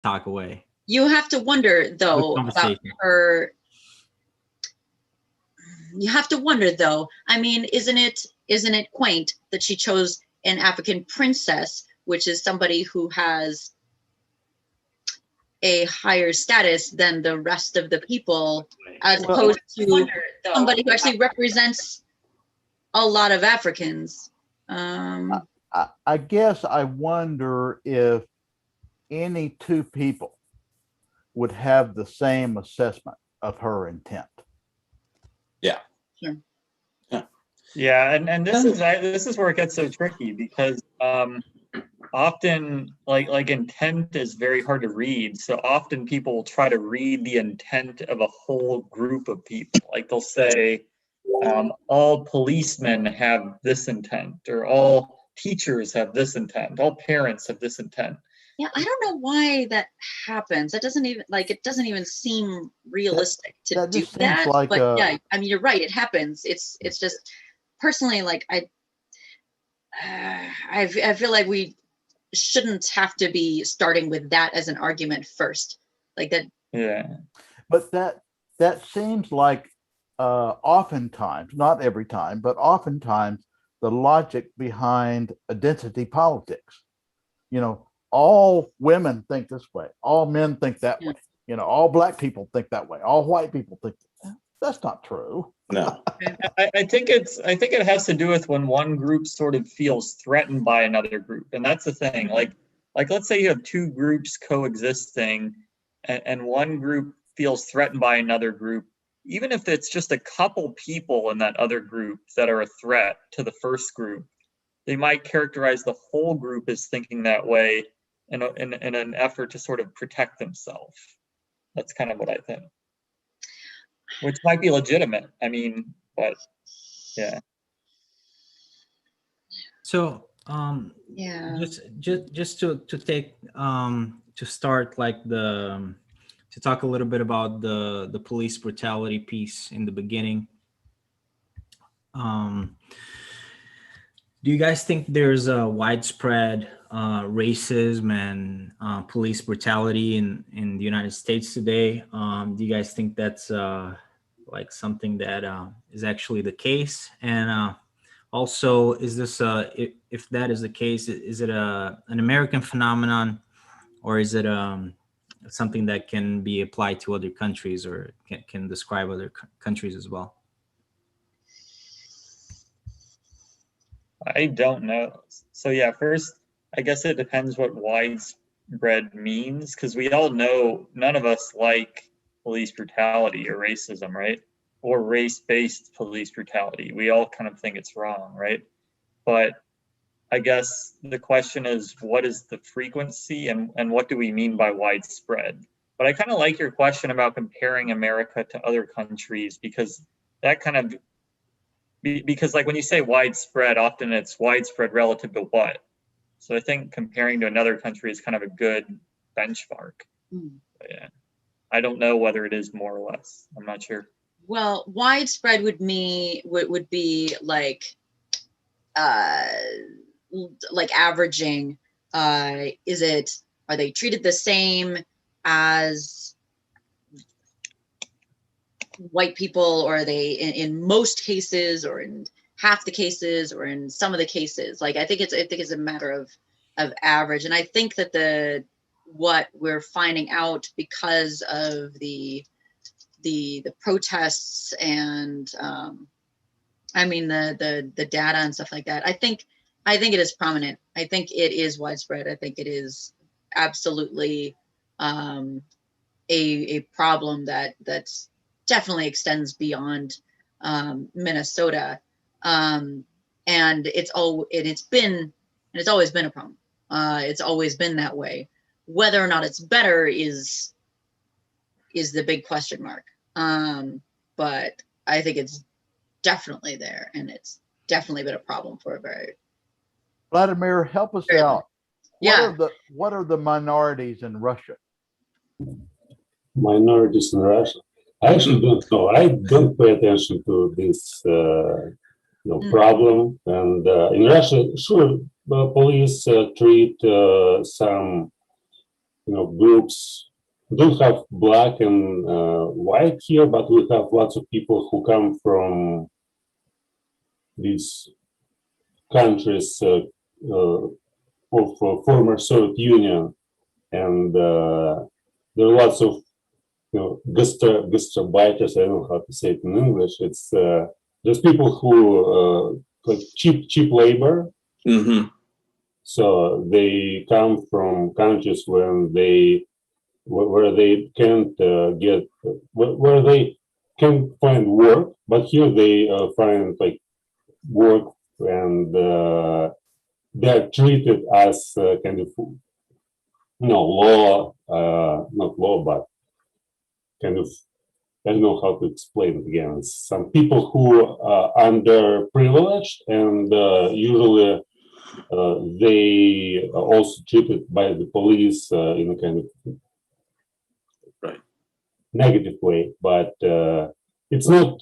talk away. You have to wonder though about her. You have to wonder though. I mean, isn't it quaint that she chose an African princess, which is somebody who has a higher status than the rest of the people, as opposed to somebody who actually represents a lot of Africans. I guess I wonder if any two people would have the same assessment of her intent. Yeah. Sure. Yeah, and this is where it gets so tricky, because often like intent is very hard to read. So often people will try to read the intent of a whole group of people. Like they'll say, all policemen have this intent, or all teachers have this intent, all parents have this intent. Yeah, I don't know why that happens. That doesn't even it doesn't even seem realistic to do that. Like but yeah, I mean, you're right. It happens. It's just personally, like I feel like we shouldn't have to be starting with that as an argument first, like that. Yeah, but that seems like oftentimes, not every time, but oftentimes the logic behind identity politics. You know, all women think this way, all men think that way. You know, all black people think that way, all white people think that's not true. No. I think it has to do with when one group sort of feels threatened by another group, and that's the thing. Like let's say you have two groups coexisting, and one group feels threatened by another group. Even if it's just a couple people in that other group that are a threat to the first group, they might characterize the whole group as thinking that way in an effort to sort of protect themselves. That's kind of what I think, which might be legitimate. I mean, but yeah. So Yeah. just to take to start like to talk a little bit about the police brutality piece in the beginning. Do you guys think there's a widespread racism and police brutality in the United States today? Do you guys think that's like something that is actually the case? And also, is this if that is the case, is it an American phenomenon, or is it something that can be applied to other countries, or can describe other countries as well? I don't know. So yeah, first, I guess it depends what widespread means, because we all know none of us like police brutality or racism, right? Or race-based police brutality. We all kind of think it's wrong, right? But I guess the question is, what is the frequency, and what do we mean by widespread? But I kind of like your question about comparing America to other countries, because that kind of, because like when you say widespread, often it's widespread relative to what? So I think comparing to another country is kind of a good benchmark. Yeah, I don't know whether it is more or less. I'm not sure. Well, widespread would be like averaging. Are they treated the same as white people, or are they in most cases, or in half the cases, or in some of the cases? Like I think it's a matter of average. And I think that what we're finding out because of the protests and I mean the data and stuff like that, I think it is prominent. I think it is widespread. I think it is absolutely a problem that's definitely extends beyond Minnesota, and it's always been a problem. It's always been that way. Whether or not it's better is the big question mark. But I think it's definitely there, and it's definitely been a problem for a very. Vladimir, help us out. Yeah. What are the minorities in Russia? Minorities in Russia? I actually don't know. I don't pay attention to this problem. And in Russia, sure, police treat some groups. We don't have black and white here, but we have lots of people who come from these countries of former Soviet Union, and there are lots of gastarbeiters. I don't know how to say it in English. It's there's people who like cheap labor. Mm-hmm. So they come from countries where they can't get where they can find work, but here they find like work, and they're treated as kind of law, not law, but kind of, I don't know how to explain it again. Some people who are underprivileged, and usually they are also treated by the police in a kind of Right. negative way, but it's not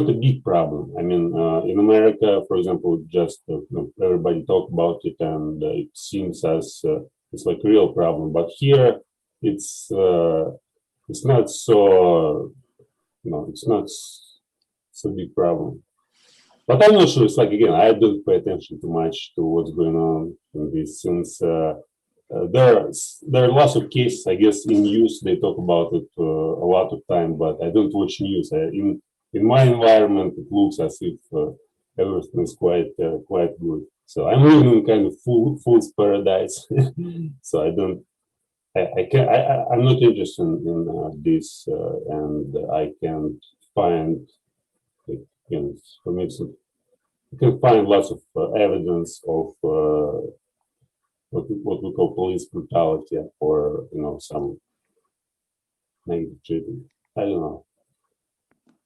a big problem. I mean, in America, for example, just everybody talk about it, and it seems as it's like a real problem. But here, it's not so it's not so big problem. But I'm not sure. It's like, again, I don't pay attention too much to what's going on in this, since there are lots of cases. I guess in news they talk about it a lot of time, but I don't watch news. In my environment, it looks as if everything is quite good. So I'm living in kind of fool's paradise. So I don't. I'm not interested in this, and I can't find. For me, you can find lots of evidence of what we call police brutality, or some negative treatment. I don't know.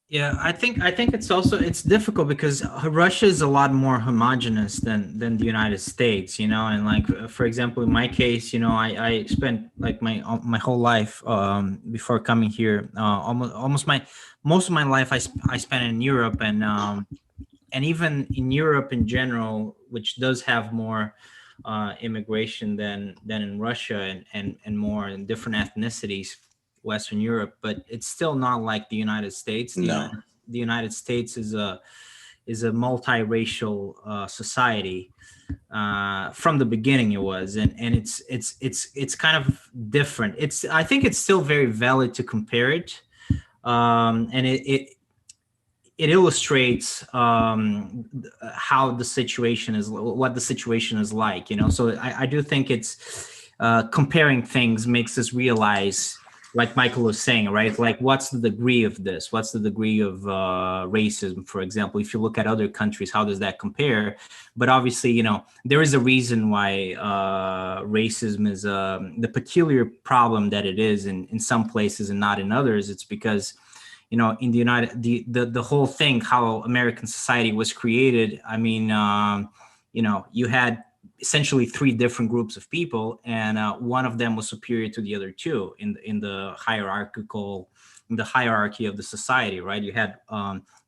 Yeah, I think it's difficult because Russia is a lot more homogenous than the United States, and like for example, in my case, I spent like my whole life before coming here, almost most of my life I spent in Europe, and even in Europe in general, which does have more immigration than in Russia, and more in different ethnicities, Western Europe, but it's still not like the United States. No. The United States is a multiracial society. From the beginning, it was, and it's kind of different. I think it's still very valid to compare it, and it illustrates how the situation is, what the situation is like. So I do think it's comparing things makes us realize, like Michael was saying, right? Like, what's the degree of this? What's the degree of racism, for example? If you look at other countries, how does that compare? But obviously, there is a reason why racism is the peculiar problem that it is in some places and not in others. It's because in the whole thing, how American society was created. I mean, you had essentially three different groups of people, and one of them was superior to the other two in the hierarchy of the society, right? You had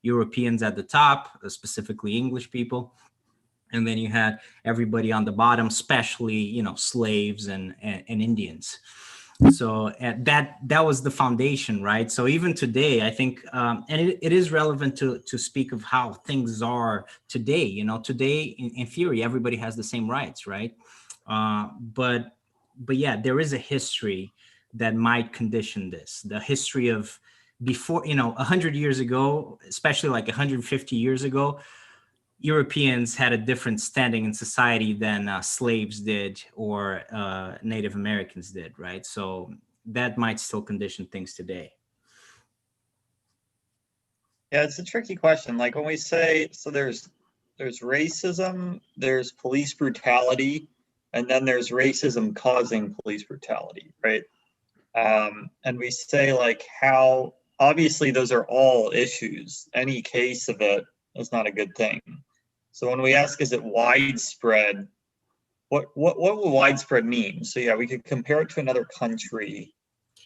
Europeans at the top, specifically English people, and then you had everybody on the bottom, especially slaves and Indians. So that was the foundation, right? So even today, I think, and it is relevant to speak of how things are today. Today, in theory, everybody has the same rights, right? But yeah, there is a history that might condition this. The history of before, 100 years ago, especially like 150 years ago, Europeans had a different standing in society than slaves did, or Native Americans did, right? So that might still condition things today. Yeah, it's a tricky question. Like when we say, so there's racism, there's police brutality, and then there's racism causing police brutality, right? And we say like how obviously those are all issues. Any case of it is not a good thing. So when we ask, is it widespread? What will widespread mean? So yeah, we could compare it to another country.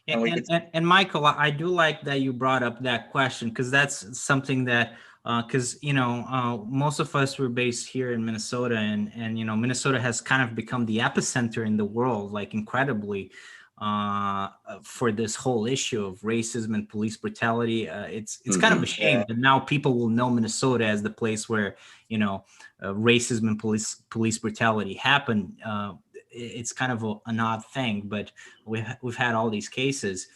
And Michael, I do like that you brought up that question, because that's something that, because most of us were based here in Minnesota, and Minnesota has kind of become the epicenter in the world, like incredibly, for this whole issue of racism and police brutality. It's kind of a shame that now people will know Minnesota as the place where, you know, racism and police brutality happen. It's kind of an odd thing, but we've had all these cases.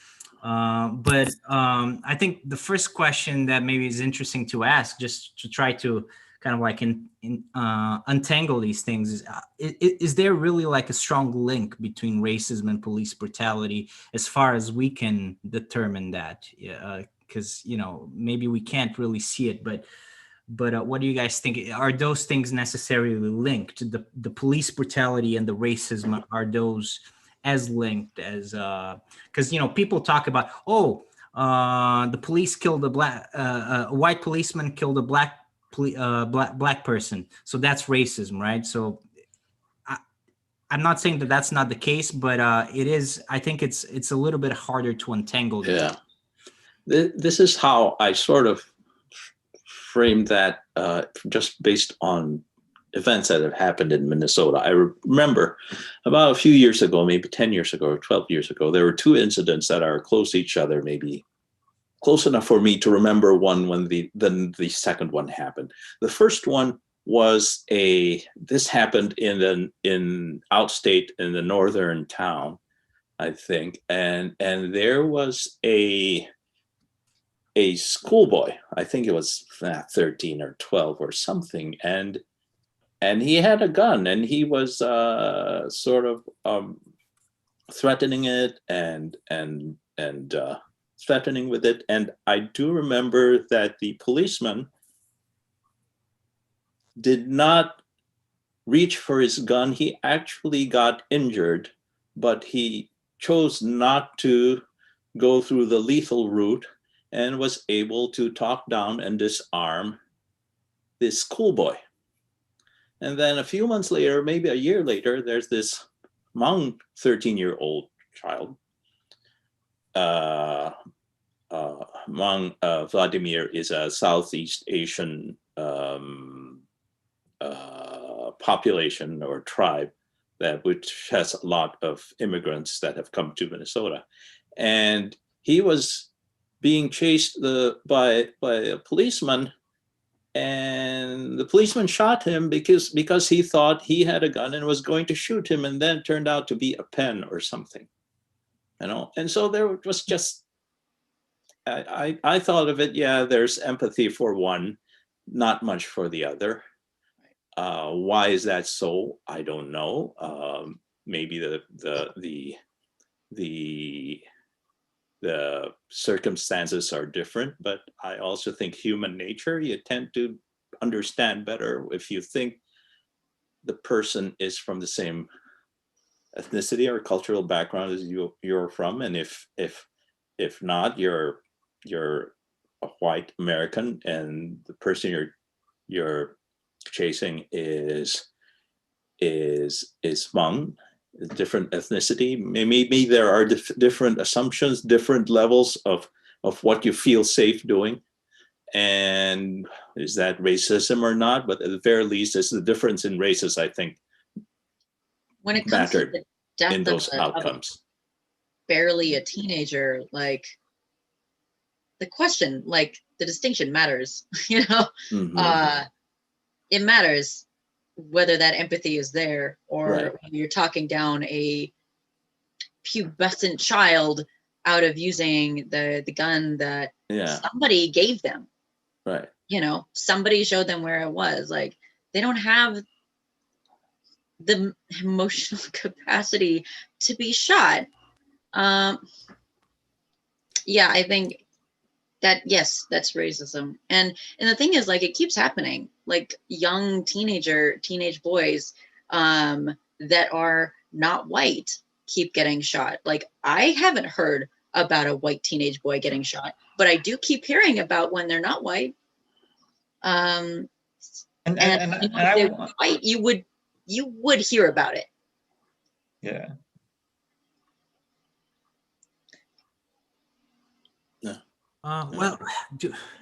But I think the first question that maybe is interesting to ask, just to try to kind of like untangle these things, is there really like a strong link between racism and police brutality as far as we can determine that? Because you know, maybe we can't really see it, but what do you guys think? Are those things necessarily linked? The police brutality and the racism, are those as linked as, because you know, people talk about, the police killed a white policeman killed a black person, so that's racism, right? So I'm not saying that that's not the case, but it is. I think it's a little bit harder to untangle. Yeah, this is how I sort of framed that, just based on events that have happened in Minnesota. I remember about a few years ago, maybe 10 years ago or 12 years ago, there were two incidents that are close to each other, maybe close enough for me to remember one when then the second one happened. The first one was this happened in outstate in the northern town, I think, and there was a schoolboy, I think it was 13 or 12 or something, and he had a gun, and he was sort of threatening it and threatening with it. And I do remember that the policeman did not reach for his gun. He actually got injured, but he chose not to go through the lethal route and was able to talk down and disarm this schoolboy. And then a few months later, maybe a year later, there's this Hmong 13-year-old child. Hmong Vladimir is a Southeast Asian population or tribe which has a lot of immigrants that have come to Minnesota. And he was being chased by a policeman, and the policeman shot him because he thought he had a gun and was going to shoot him, and then it turned out to be a pen or something, you know. And so there was just, I thought of it, yeah, there's empathy for one, not much for the other. Why is that so? I don't know. Maybe the circumstances are different, but I also think human nature, you tend to understand better if you think the person is from the same ethnicity or cultural background as you're from, and if not, you're a white American and the person you're chasing is Hmong, different ethnicity. Maybe there are different assumptions, different levels of what you feel safe doing. And is that racism or not? But at the very least, it's the difference in races, I think, when it comes to the death in those of outcomes. Barely a teenager, like the question, like the distinction matters, you know. Mm-hmm. It matters whether that empathy is there, or Right. you're talking down a pubescent child out of using the gun that somebody gave them. Right. You know, somebody showed them where it was. Like, they don't have the emotional capacity to be shot. Yeah, I think that, yes, that's racism. And the thing is, like, it keeps happening. Like, young teenage boys that are not white keep getting shot. Like, I haven't heard about a white teenage boy getting shot, but I do keep hearing about when they're not white. And if they were white, you would hear about it. Yeah. Well,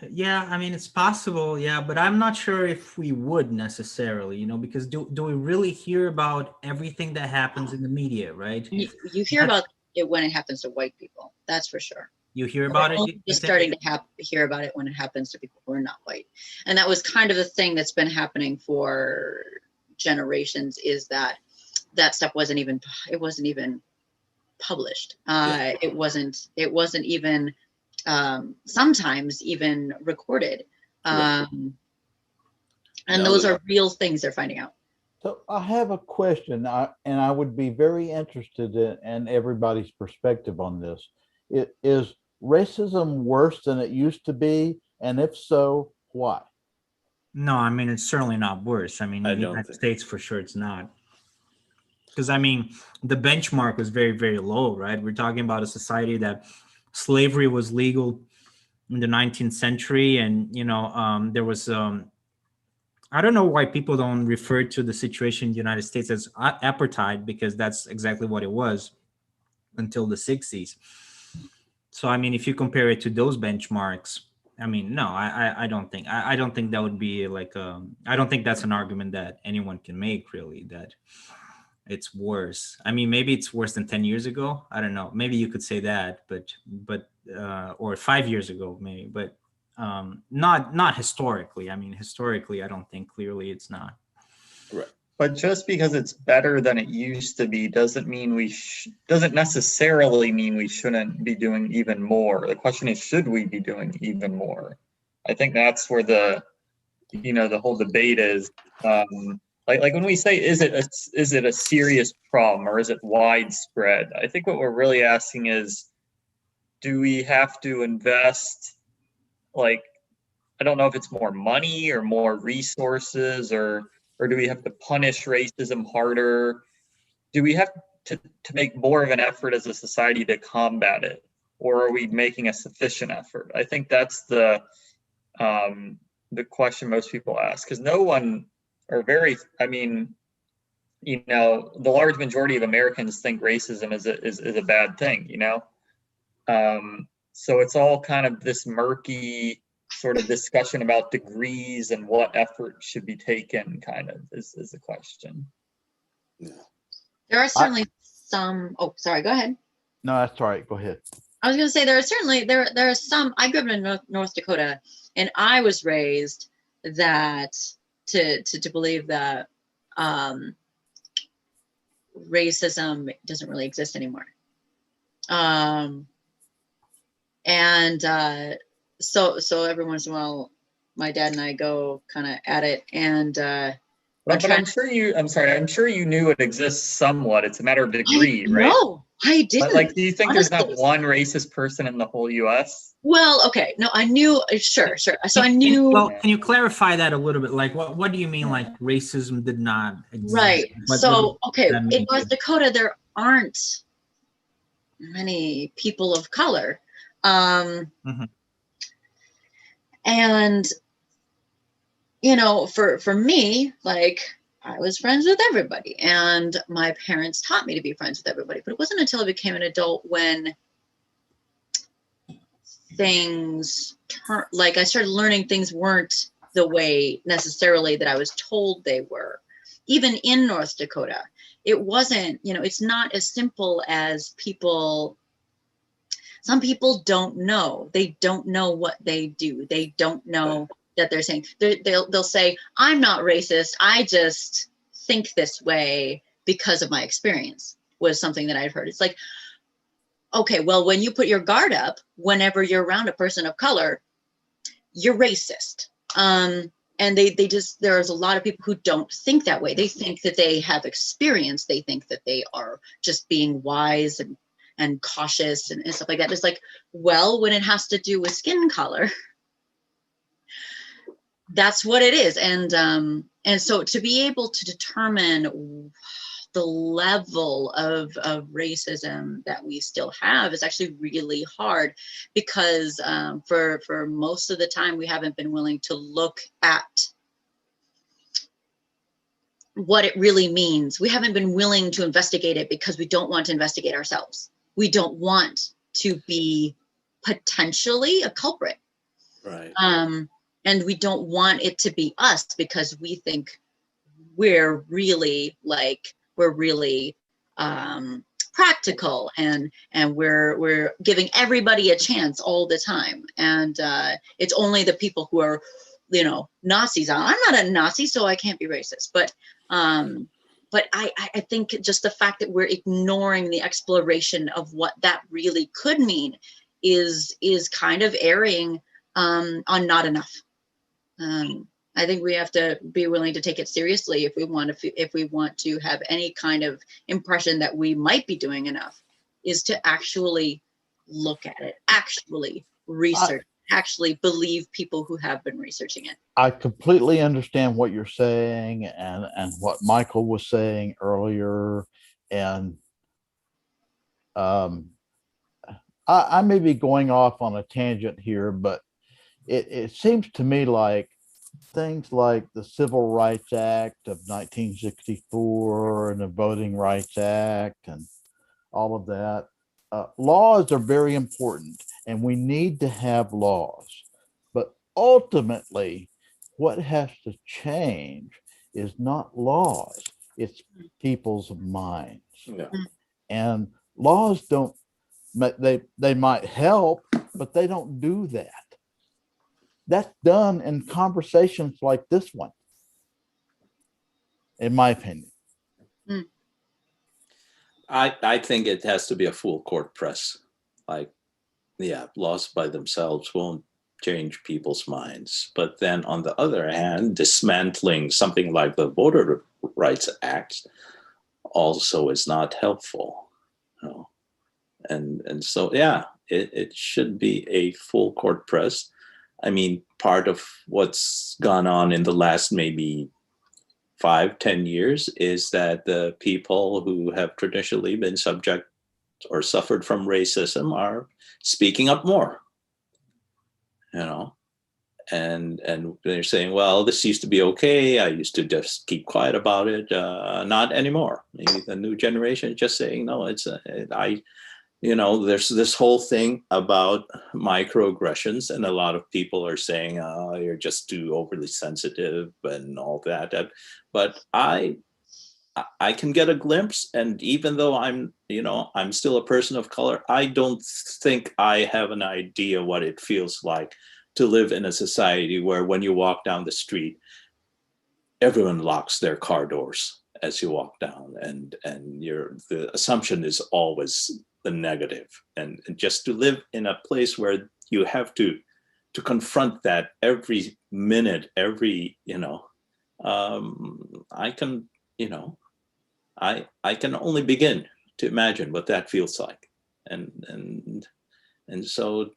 yeah, I mean, it's possible, yeah, but I'm not sure if we would necessarily, you know, because do we really hear about everything that happens in the media, right? You hear about when it happens to white people. That's for sure. You hear about it? We're just starting to hear about it when it happens to people who are not white. And that was kind of the thing that's been happening for generations, is that stuff wasn't even published. It wasn't even sometimes even recorded. And those are real things they're finding out. So I have a question, and I would be very interested in everybody's perspective on this. Is racism worse than it used to be? And if so, why? No, I mean, it's certainly not worse. I mean, in the United States, for sure, it's not. Because, I mean, the benchmark was very, very low, right? We're talking about a society that slavery was legal in the 19th century. And, there was, I don't know why people don't refer to the situation in the United States as apartheid, because that's exactly what it was until the 60s. So, I mean, if you compare it to those benchmarks, I mean, no, I don't think that would be like, I don't think that's an argument that anyone can make, really, that it's worse. I mean, maybe it's worse than 10 years ago. I don't know. Maybe you could say that, but or 5 years ago, maybe, but not historically. I mean, historically, I don't think clearly it's not. Right. But just because it's better than it used to be doesn't mean doesn't necessarily mean we shouldn't be doing even more. The question is, should we be doing even more? I think that's where the whole debate is. Like when we say, is it a serious problem or is it widespread? I think what we're really asking is, do we have to invest, like, I don't know if it's more money or more resources, or do we have to punish racism harder? Do we have to make more of an effort as a society to combat it, or are we making a sufficient effort? I think that's the question most people ask, because no one, or very, I mean, the large majority of Americans think racism is a bad thing, so it's all kind of this murky sort of discussion about degrees and what effort should be taken, kind of is the question. Yeah. There are certainly some. Oh, sorry. Go ahead. No, that's all right. Go ahead. I was going to say there are certainly there are some. I grew up in North Dakota, and I was raised that to believe that racism doesn't really exist anymore. So every once in a while, my dad and I go kind of at it, and but I'm sure you knew it exists somewhat. It's a matter of degree, right? No, I didn't. But, like, do you think honestly, there's not one racist person in the whole U.S.? Well, okay, no, I knew. Sure. So I knew. Well, can you clarify that a little bit? Like, what do you mean? Like, racism did not exist? Right. So, okay, in North to Dakota, there aren't many people of color. And, for me, like, I was friends with everybody, and my parents taught me to be friends with everybody. But it wasn't until I became an adult when things I started learning things weren't the way necessarily that I was told they were. Even in North Dakota, it wasn't, it's not as simple as some people don't know. They don't know what they do. They don't know that they're saying, they'll say, I'm not racist. I just think this way because of my experience, was something that I've heard. It's like, okay, well, when you put your guard up, whenever you're around a person of color, you're racist. And there's a lot of people who don't think that way. They think that they have experience. They think that they are just being wise and cautious and stuff like that. It's like, well, when it has to do with skin color, that's what it is. And so to be able to determine the level of racism that we still have is actually really hard, because for most of the time we haven't been willing to look at what it really means. We haven't been willing to investigate it because we don't want to investigate ourselves. We don't want to be potentially a culprit. Right. And we don't want it to be us, because we think we're really practical, and we're giving everybody a chance all the time, and it's only the people who are, you know, Nazis. I'm not a Nazi, so I can't be racist, but I think just the fact that we're ignoring the exploration of what that really could mean is kind of erring on not enough. I think we have to be willing to take it seriously if we want to have any kind of impression that we might be doing enough, is to actually look at it, actually research, actually believe people who have been researching it. I completely understand what you're saying and what Michael was saying earlier. And I may be going off on a tangent here, but it seems to me like things like the Civil Rights Act of 1964 and the Voting Rights Act and all of that, laws are very important, and we need to have laws. But ultimately, what has to change is not laws, it's people's minds. Yeah. And laws don't, they might help, but they don't do that. That's done in conversations like this one, in my opinion. I think it has to be a full court press. Like, yeah, laws by themselves won't change people's minds. But then on the other hand, dismantling something like the Voter Rights Act also is not helpful. You know? And so, yeah, it should be a full court press. I mean, part of what's gone on in the last maybe 5-10 years is that the people who have traditionally been subject or suffered from racism are speaking up more, you know, and they're saying, well, this used to be okay, I used to just keep quiet about it, not anymore. Maybe the new generation is just saying, no, you know, there's this whole thing about microaggressions, and a lot of people are saying, oh, you're just too overly sensitive and all that. But I can get a glimpse, and even though I'm still a person of color, I don't think I have an idea what it feels like to live in a society where when you walk down the street, everyone locks their car doors as you walk down, and the assumption is always the negative, and just to live in a place where you have to confront that every minute, every, you know, I can, you know, I can only begin to imagine what that feels like, and so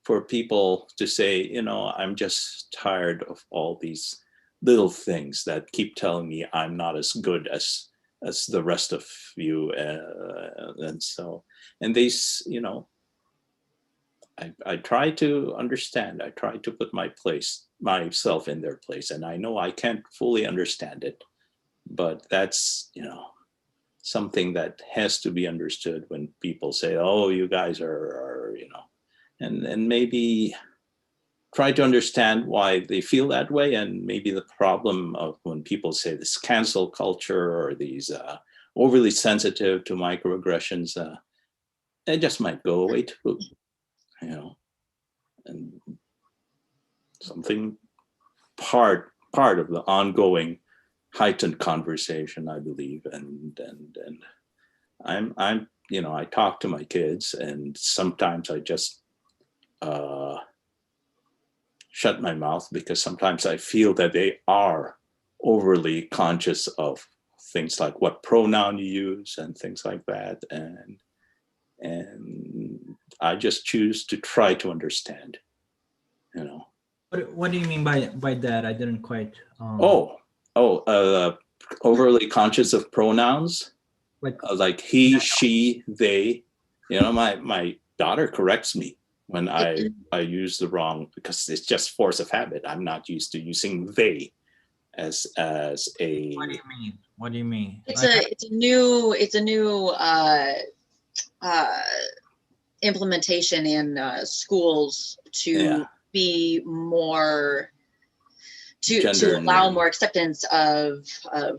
for people to say, you know, I'm just tired of all these little things that keep telling me I'm not as good as the rest of you, and these, you know, I try to understand, I try to put myself in their place, and I know I can't fully understand it, but that's, you know, something that has to be understood when people say, oh, you guys are, you know, and maybe try to understand why they feel that way. And maybe the problem of when people say this cancel culture or these overly sensitive to microaggressions, it just might go away too, you know, and something part of the ongoing heightened conversation, I believe. And I'm, you know, I talk to my kids, and sometimes I just shut my mouth, because sometimes I feel that they are overly conscious of things like what pronoun you use and things like that, and I just choose to try to understand, you know. What do you mean by that? I didn't quite. Overly conscious of pronouns, like he, she, they. You know, my daughter corrects me when I use the wrong, because it's just force of habit. I'm not used to using they as a. What do you mean? It's a new implementation in schools to be more to allow more acceptance of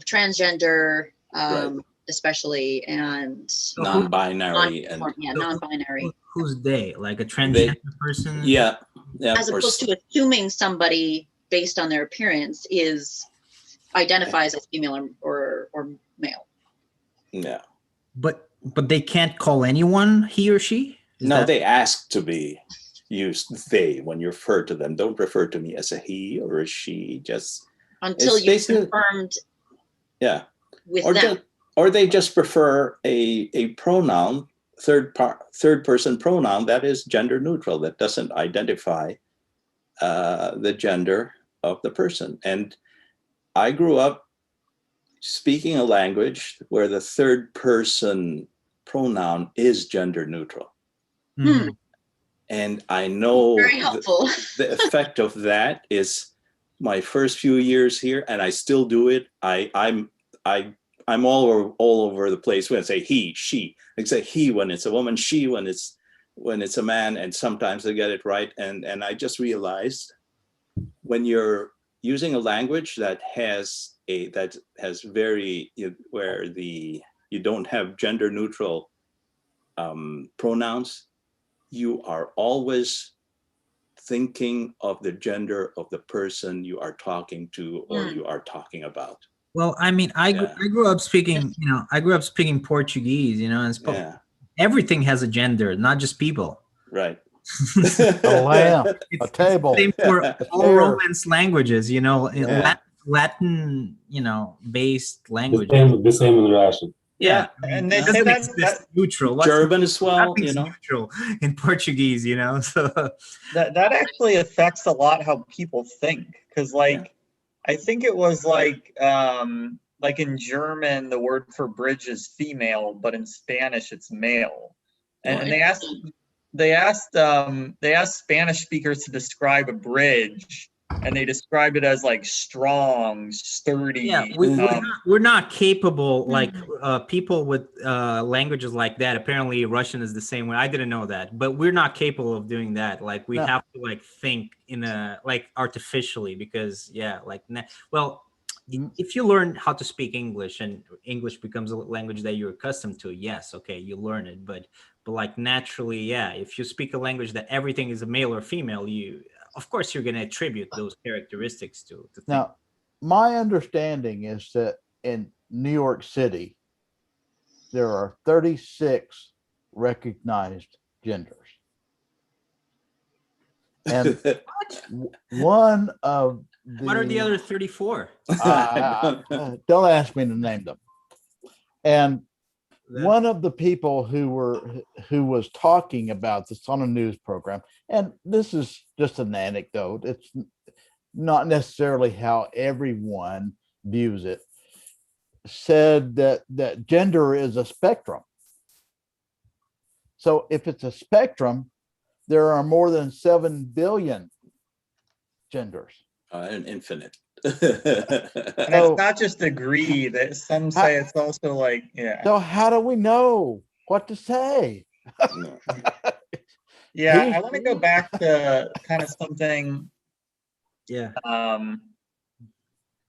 transgender, right. especially, and non-binary and non-binary, Who's they? Like a transgender person? yeah, as opposed to assuming somebody based on their appearance identifies as female or male. yeah. But they can't call anyone he or she? No, they ask to be used they when you refer to them. Don't refer to me as a he or a she. Just until you confirmed. Yeah. With or them. Or they just prefer a pronoun, third person pronoun that is gender neutral, that doesn't identify the gender of the person. And I grew up speaking a language where the third person pronoun is gender neutral. Hmm. And I know very helpful. The effect of that is my first few years here, and I still do it. I'm all over the place when I say he, she. I say he when it's a woman, she when it's a man, and sometimes I get it right. And I just realized when you're using a language that has where you don't have gender neutral pronouns, you are always thinking of the gender of the person you are talking to or you are talking about. Well, I mean, I grew up speaking, Portuguese, and everything has a gender, not just people. Right. A lamp, a table. Same for all Romance languages, Latin, based languages. The same in Russian. Yeah, and they say that's neutral. German as well, neutral in Portuguese, So that actually affects a lot how people think, because I think it was like in German the word for bridge is female, but in Spanish it's male, and they asked Spanish speakers to describe a bridge, and they described it as like strong, sturdy. Yeah, we're not capable, like people with languages like that. Apparently Russian is the same way. I didn't know that, but we're not capable of doing that. Like we have to think in a artificially, because if you learn how to speak English and English becomes a language that you're accustomed to, yes, okay, you learn it, but naturally, if you speak a language that everything is a male or female, of course you're going to attribute those characteristics to now. My understanding is that in New York City, there are 36 recognized genders. And one of what are the other 34? Don't ask me to name them. And one of the people who was talking about this on a news program, and this is just an anecdote, it's not necessarily how everyone views it, said that gender is a spectrum. So if it's a spectrum, there are more than 7 billion genders. An infinite. And it's not just agree, that some say it's also So how do we know what to say? I want to go back to kind of something.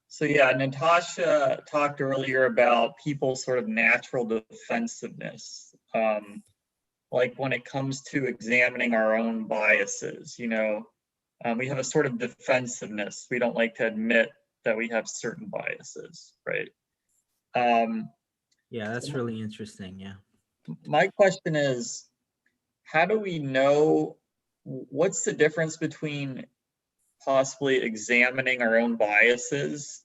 So Natasha talked earlier about people's sort of natural defensiveness, like when it comes to examining our own biases. We have a sort of defensiveness. We don't like to admit that we have certain biases, right? That's really interesting. Yeah. My question is, how do we know what's the difference between possibly examining our own biases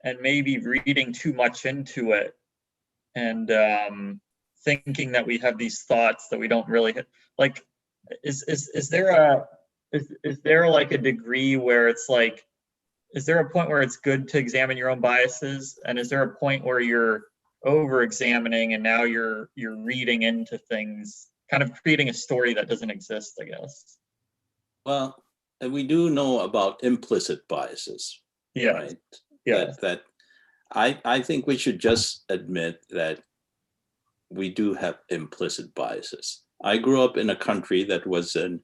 and maybe reading too much into it and thinking that we have these thoughts that we don't really have? Like, is there like a degree where it's like, is there a point where it's good to examine your own biases, and is there a point where you're over examining and now you're reading into things, kind of creating a story that doesn't exist, I guess? Well, and we do know about implicit biases. Yeah. Right. Yeah. That I think we should just admit that we do have implicit biases. I grew up in a country that was an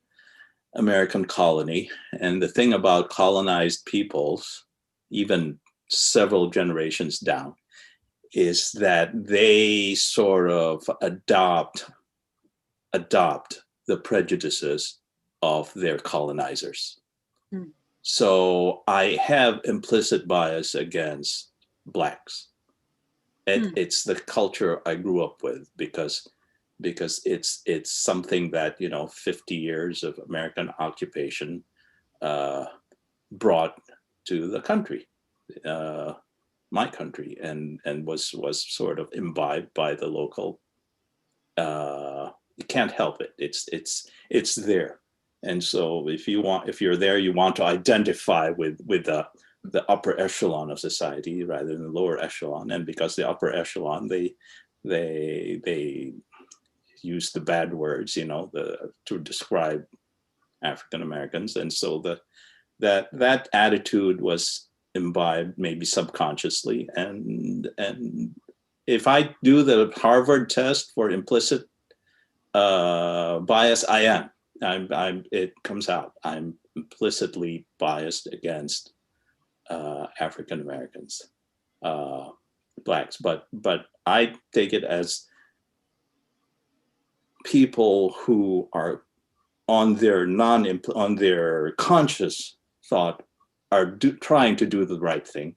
American colony, and the thing about colonized peoples, even several generations down, is that they sort of adopt the prejudices of their colonizers. Hmm. So I have implicit bias against Blacks. It's the culture I grew up with because it's something that 50 years of American occupation brought to the country, my country, and was sort of imbibed by the local. You can't help it. It's there. And so if you're there, you want to identify with the upper echelon of society rather than the lower echelon. And because the upper echelon, they use the bad words, to describe African Americans. And so that attitude was imbibed maybe subconsciously. And if I do the Harvard test for implicit bias, it comes out. I'm implicitly biased against African Americans, Blacks, but I take it as people who are on their conscious thought are trying to do the right thing.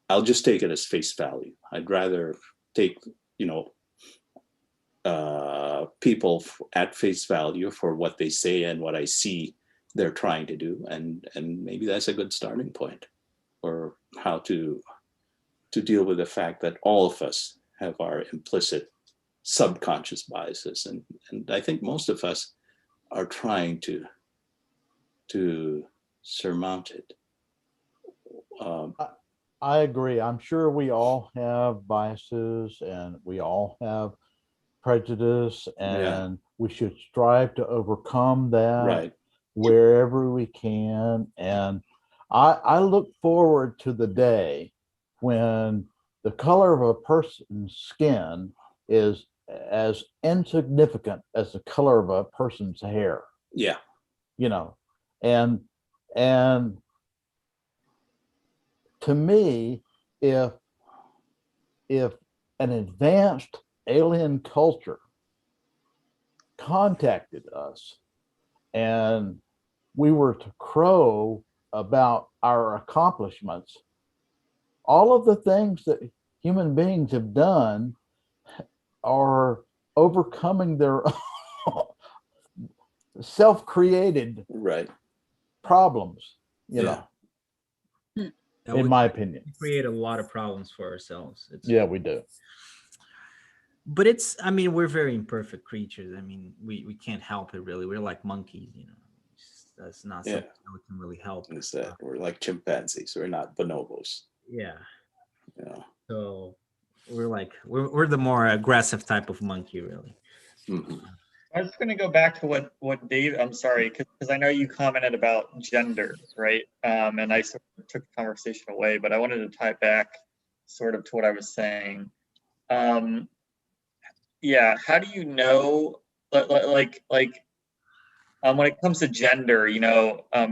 I'll just take it as face value. I'd rather take people at face value for what they say and what I see they're trying to do, and maybe that's a good starting point for how to deal with the fact that all of us have our implicit subconscious biases, and I think most of us are trying to surmount it. I agree. I'm sure we all have biases and we all have prejudice, and we should strive to overcome that wherever we can. And I look forward to the day when the color of a person's skin is as insignificant as the color of a person's hair. Yeah. And to me, if an advanced alien culture contacted us and we were to crow about our accomplishments, all of the things that human beings have done are overcoming their self-created problems, in my opinion. We create a lot of problems for ourselves. We do. But we're very imperfect creatures. We can't help it, really. We're like monkeys, That's not something that we can really help. We're like chimpanzees. We're not bonobos. Yeah. So we're the more aggressive type of monkey, really. Mm-hmm. I was going to go back to what Dave, I'm sorry, because I know you commented about gender, right? And I sort of took the conversation away, but I wanted to tie it back sort of to what I was saying. How do you know, when it comes to gender,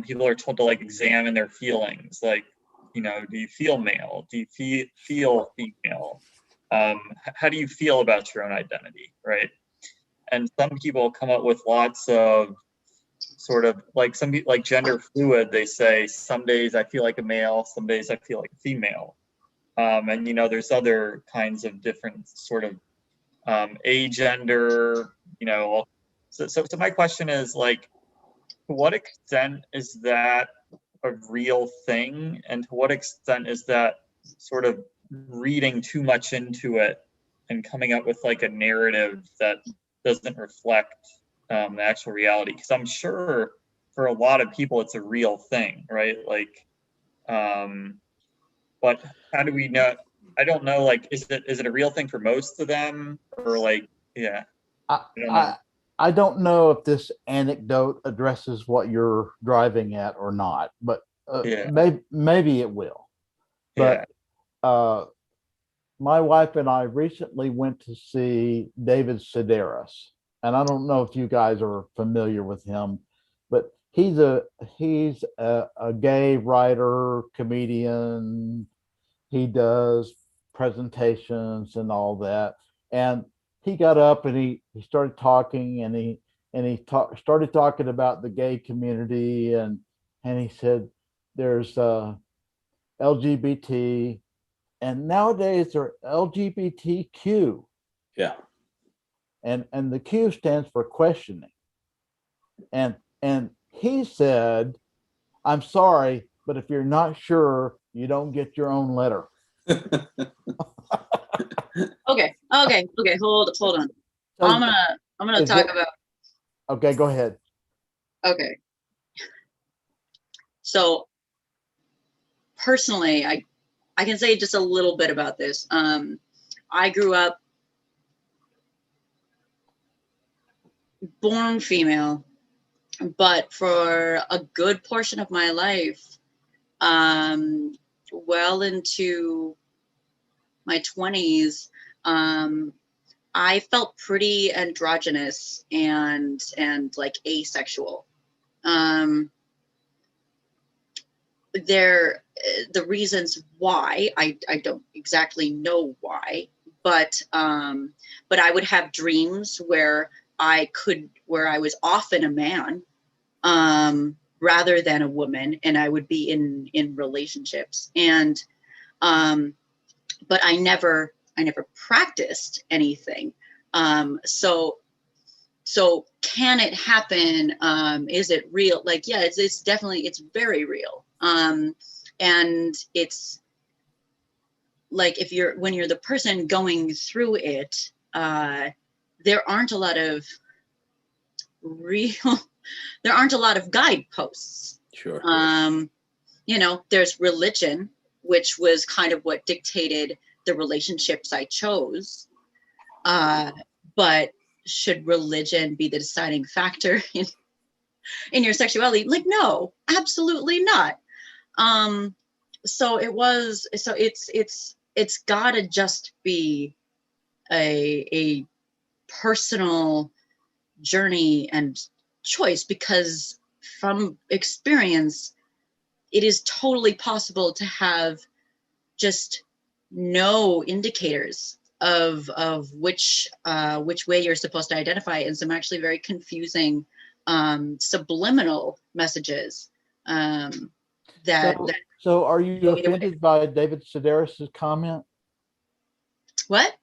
people are told to examine their feelings, do you feel male? Do you feel female? How do you feel about your own identity, right? And some people come up with lots of sort of some people like gender fluid. They say some days I feel like a male, some days I feel like a female. And there's other kinds of different sort of agender. So my question is to what extent is that a real thing, and to what extent is that sort of reading too much into it and coming up with a narrative that doesn't reflect the actual reality? Because I'm sure for a lot of people it's a real thing, right? But how do we know? I don't know. Is it a real thing for most of them, or I don't know if this anecdote addresses what you're driving at or not, but maybe it will. But my wife and I recently went to see David Sedaris, and I don't know if you guys are familiar with him, but he's a gay writer, comedian. He does presentations and all that. And he got up and he started talking, and started talking about the gay community, and he said there's LGBT, and nowadays they're LGBTQ, Yeah. and the Q stands for questioning. And he said, I'm sorry, but if you're not sure, you don't get your own letter. Okay. Hold on. So I'm gonna is talk it- about. Okay, go ahead. Okay. So personally, I can say just a little bit about this. I grew up born female, but for a good portion of my life, well into my 20s, I felt pretty androgynous and like asexual. The reasons why I don't exactly know why, but I would have dreams where I was often a man rather than a woman, and I would be in relationships, and but I never practiced anything. So can it happen? Is it real? Like, yeah, it's definitely, it's very real. And it's like, when you're the person going through it, there aren't a lot of guideposts. Sure. There's religion, which was kind of what dictated the relationships I chose. But should religion be the deciding factor in your sexuality? Like, no, absolutely not. So it's gotta just be a personal journey and choice, because from experience, it is totally possible to have just no indicators of which way you're supposed to identify, and some actually very confusing subliminal messages So are you offended by David Sedaris's comment? What?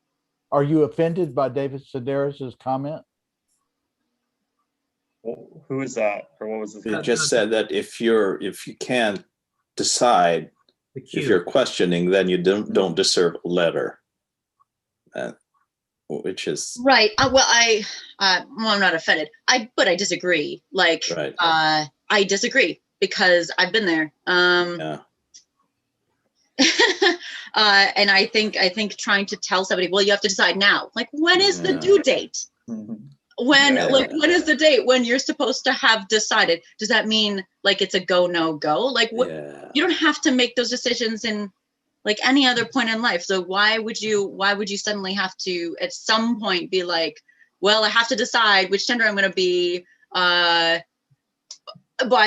Are you offended by David Sedaris's comment? Well, who is that, or what was It this? just said that if you can't decide, if you're questioning, then you don't deserve a letter, which is right. Well, I'm not offended. But I disagree. Like, right. I disagree because I've been there. Yeah. And I think trying to tell somebody, well, you have to decide now. Like, when is the due date? Mhm. When Yeah. when is the date when you're supposed to have decided? Does that mean like it's a go, no go? Like, what? Yeah. You don't have to make those decisions in like any other point in life. So why would you suddenly have to at some point be like, well, I have to decide which gender I'm going to be by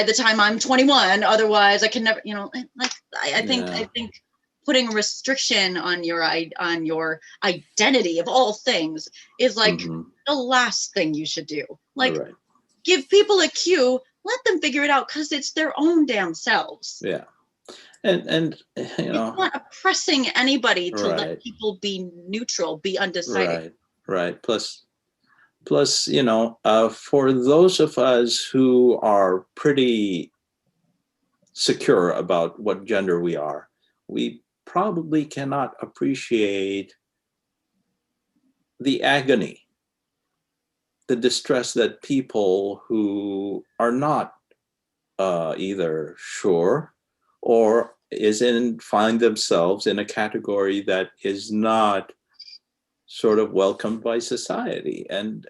the time I'm 21, otherwise I can never, like, I think putting a restriction on your identity of all things is like the last thing you should do. Like, right. Give people a cue, let them figure it out, because it's their own damn selves. Yeah. And It's not oppressing anybody to right. let people be neutral, be undecided. Right. Plus, for those of us who are pretty secure about what gender we are, we probably cannot appreciate the agony, the distress that people who are not either sure or find themselves in a category that is not sort of welcomed by society. And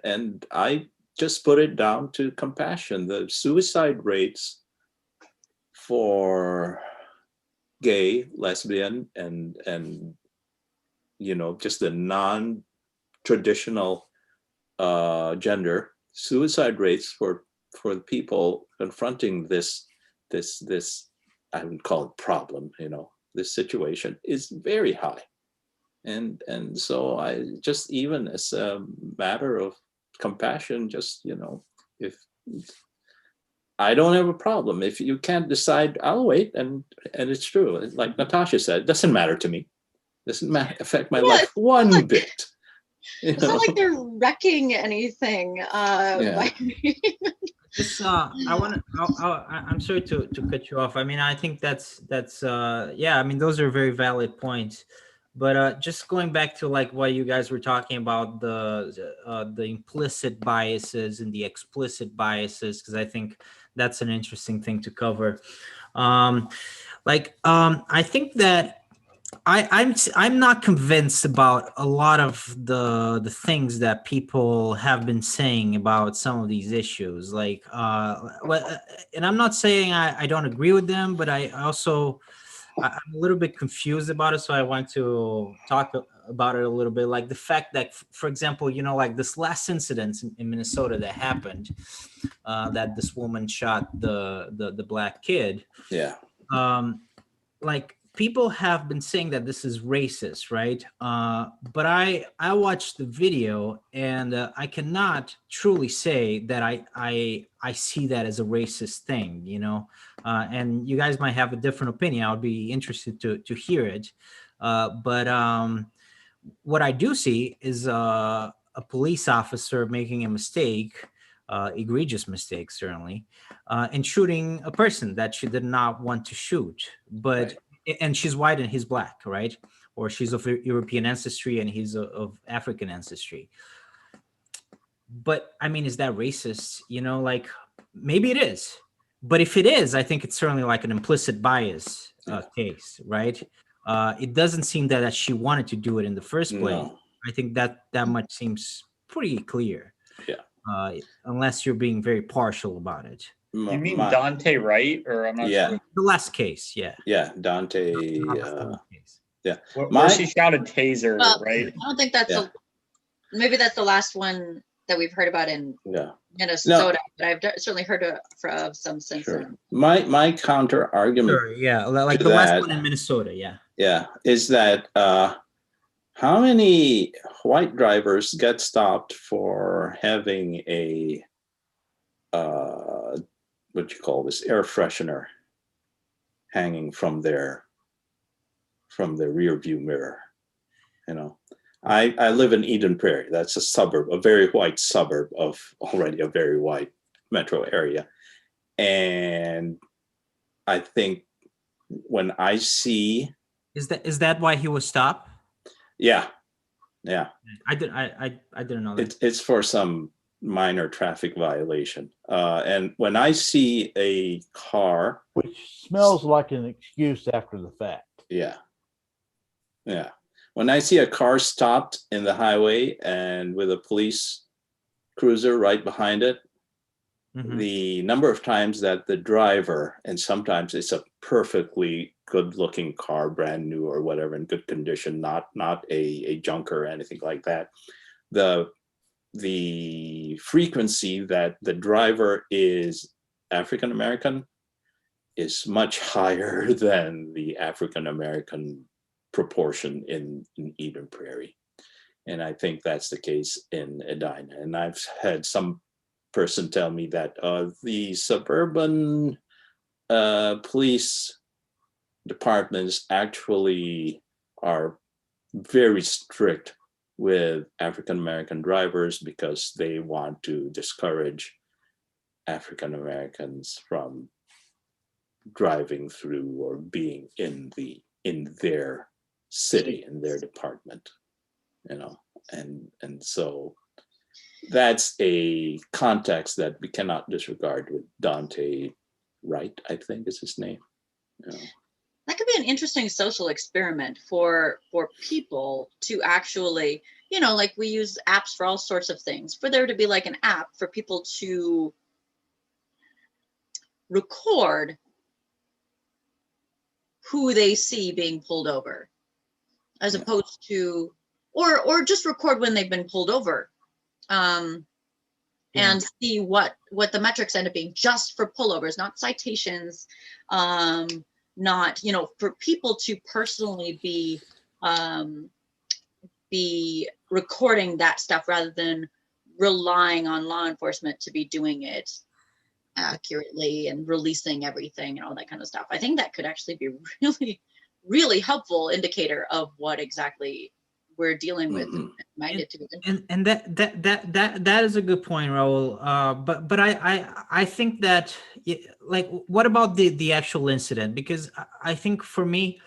I just put it down to compassion. The suicide rates for gay, lesbian, and just the non-traditional gender suicide rates for the people confronting this I would call it problem, this situation is very high. And so I just, even as a matter of compassion, just, if I don't have a problem, if you can't decide, I'll wait. And it's true, like Natasha said, it doesn't matter to me. Doesn't affect my life one bit. It's not like they're wrecking anything. Yeah. Just I'm sorry to cut you off. I mean, I think that's yeah, I mean, those are very valid points. But just going back to like what you guys were talking about, the implicit biases and the explicit biases, because I think that's an interesting thing to cover. I think that I'm not convinced about a lot of the things that people have been saying about some of these issues. And I'm not saying I don't agree with them, but I'm a little bit confused about it. So I want to talk about it a little bit. Like the fact that, for example, like this last incident in Minnesota that happened, that this woman shot the black kid. Yeah. Like people have been saying that this is racist, right? But I watched the video, and I cannot truly say that I see that as a racist thing, and you guys might have a different opinion. I would be interested to hear it. But what I do see is a police officer making a mistake, egregious mistake, certainly, and shooting a person that she did not want to shoot. But and she's white and he's black, right? Or she's of European ancestry and he's of African ancestry. But I mean, is that racist? Like maybe it is. But if it is, I think it's certainly like an implicit bias case, right? It doesn't seem that she wanted to do it in the first place. No. I think that much seems pretty clear. Yeah. Unless you're being very partial about it. You mean Dante Wright, or I'm not sure. The last case, yeah. Yeah, Dante. Yeah. Where she shouted taser, right? I don't think that's maybe that's the last one that we've heard about in Minnesota, but I've certainly heard of some since then. My counter argument, like the last one in Minnesota, is that how many white drivers get stopped for having a what you call this, air freshener hanging from their rear view mirror? I live in Eden Prairie. That's a suburb, a very white suburb of already a very white metro area. And I think when I see, is that why he was stopped? Yeah. I didn't know that. It's for some minor traffic violation. And when I see a car, which smells like an excuse after the fact. Yeah. When I see a car stopped in the highway and with a police cruiser right behind it, the number of times that the driver, and sometimes it's a perfectly good looking car, brand new or whatever, in good condition, not a junker or anything like that, the frequency that the driver is African American is much higher than the African American proportion in Eden Prairie. And I think that's the case in Edina. And I've had some person tell me that the suburban police departments actually are very strict with African American drivers because they want to discourage African Americans from driving through or being in their city, in their department, and so that's a context that we cannot disregard with Dante Wright, I think is his name. That could be an interesting social experiment for people to actually, like we use apps for all sorts of things, for there to be like an app for people to record who they see being pulled over, as opposed to, or just record when they've been pulled over, and see what the metrics end up being just for pullovers, not citations, not, for people to personally be be recording that stuff rather than relying on law enforcement to be doing it accurately and releasing everything and all that kind of stuff. I think that could actually be really, really helpful indicator of what exactly we're dealing with. And that is a good point, Raul. But I think that, like, what about the actual incident? Because I think for me,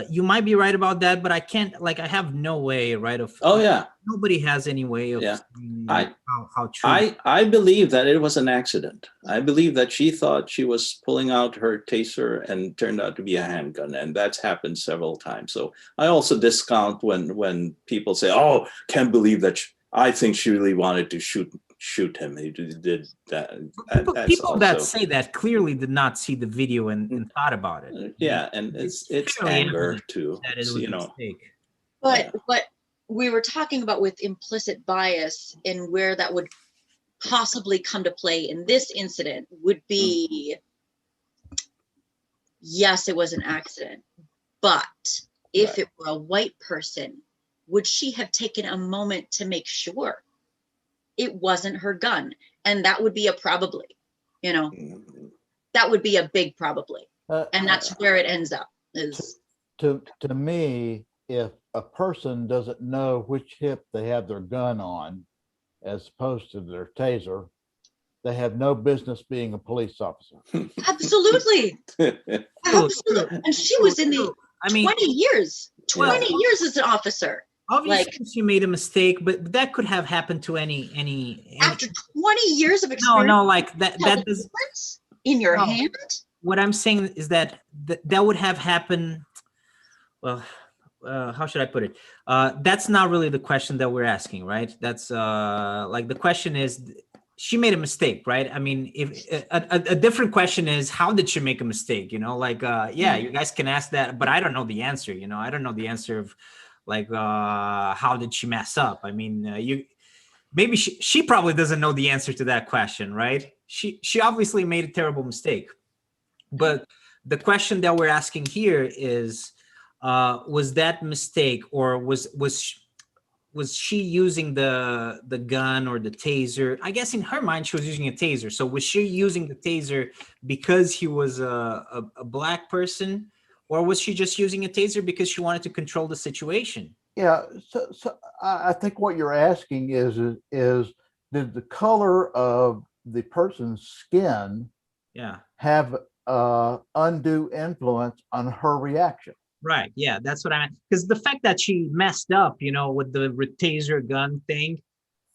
you might be right about that, but I can't, like, I have no way, right, of, Oh yeah, nobody has any way of seeing how true. I believe that it was an accident. I believe that she thought she was pulling out her taser and turned out to be a handgun, and that's happened several times. So I also discount when people say, "Oh, can't believe that." I think she really wanted to shoot him. He did that. People that say that clearly did not see the video and thought about it. Yeah, and it's anger too. That it was a mistake. But what we were talking about with implicit bias and where that would possibly come to play in this incident would be, yes, it was an accident, but if it were a white person, would she have taken a moment to make sure it wasn't her gun? And that would be a probably, you know, that would be a big probably. And that's where it ends up. Is to me, if a person doesn't know which hip they have their gun on, as opposed to their taser, they have no business being a police officer. Absolutely. Absolutely. And she was in the 20 years as an officer. Obviously, she made a mistake, but that could have happened to any after 20 years of experience. No, like that does in your hand. What I'm saying is that that would have happened. Well, how should I put it? That's not really the question that we're asking, right? That's like, the question is, she made a mistake, right? I mean, if a different question is, how did she make a mistake? You know, like, yeah, you guys can ask that, but I don't know the answer. You know, I don't know the answer of, like, how did she mess up? I mean, maybe she probably doesn't know the answer to that question, right? She obviously made a terrible mistake. But the question that we're asking here is, was that mistake, or was she using the gun or the taser? I guess in her mind, she was using a taser. So was she using the taser because he was a black person, or was she just using a taser because she wanted to control the situation? Yeah, so I think what you're asking is did the color of the person's skin have undue influence on her reaction? Right. Yeah, that's what I meant. Because the fact that she messed up, you know, with the taser gun thing,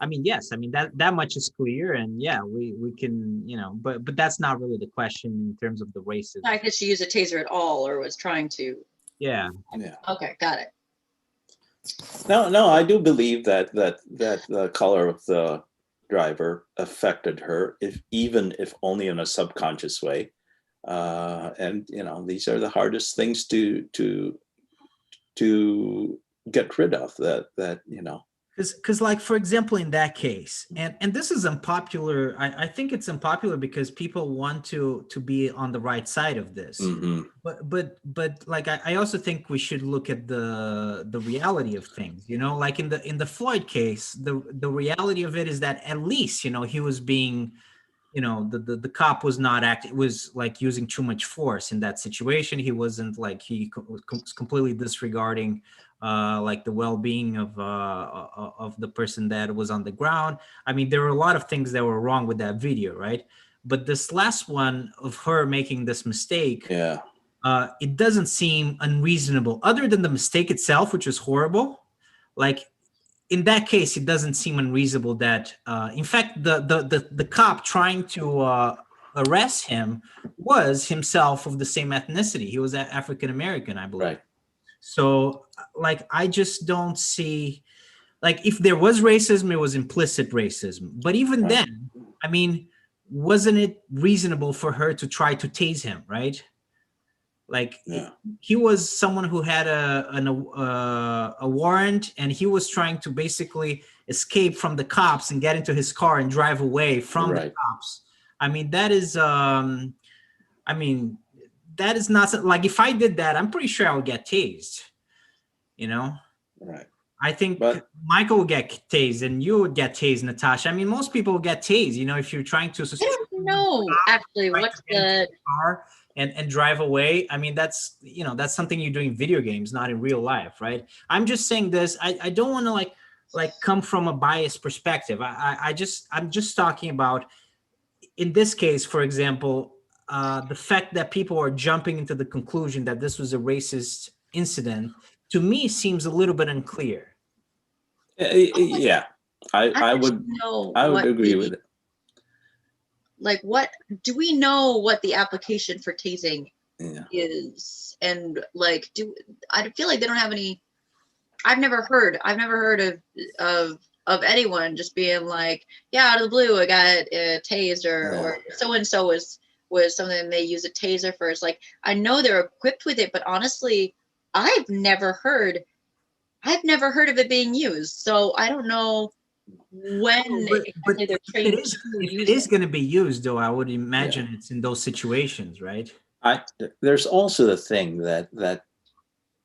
I mean, yes, I mean, that much is clear, and yeah, we can, you know, but that's not really the question in terms of the racism. Not that she used a taser at all, or was trying to. Yeah. Okay, got it. No, I do believe that the color of the driver affected her, even if only in a subconscious way. And you know, these are the hardest things to get rid of. That you know, because like, for example, in that case, and this is unpopular. I think it's unpopular because people want to be on the right side of this. Mm-hmm. But like, I also think we should look at the reality of things. You know, like in the Floyd case, the reality of it is that at least, you know, he was being, you know, the cop was not acting, was like using too much force in that situation. He wasn't like, he was completely disregarding like the well-being of the person that was on the ground. I mean, there were a lot of things that were wrong with that video, right? But this last one of her making this mistake, it doesn't seem unreasonable, other than the mistake itself, which was horrible. Like, in that case, it doesn't seem unreasonable that, in fact, the cop trying to arrest him was himself of the same ethnicity. He was African American, I believe. Right. So, like, I just don't see, like, if there was racism, it was implicit racism. But even then, I mean, wasn't it reasonable for her to try to tase him, right? Like, he was someone who had a warrant, and he was trying to basically escape from the cops and get into his car and drive away from the cops. I mean, that is, that is not, like, if I did that, I'm pretty sure I would get tased, you know? Right. I think But Michael would get tased and you would get tased, Natasha. I mean, most people would get tased, if you're trying to I don't know actually trying what's to get into the car and drive away. I mean, that's something you do in video games, not in real life, right? I'm just saying this. I don't want to like come from a biased perspective. I'm just talking about in this case, for example, the fact that people are jumping into the conclusion that this was a racist incident to me seems a little bit unclear. yeah, I I I don't would know I would what agree with it. like what do we know what the application for tasing Yeah. is, and like I feel like they don't have any. I've never heard of anyone just being like, yeah, out of the blue I got tased, or so and so was something they use a taser for. It's like I know they're equipped with it, but honestly I've never heard of it being used, so I don't know when But exactly they're if it trained is to if it use is it. going to be used, though, I would Yeah. imagine it's in those situations, right? There's also the thing that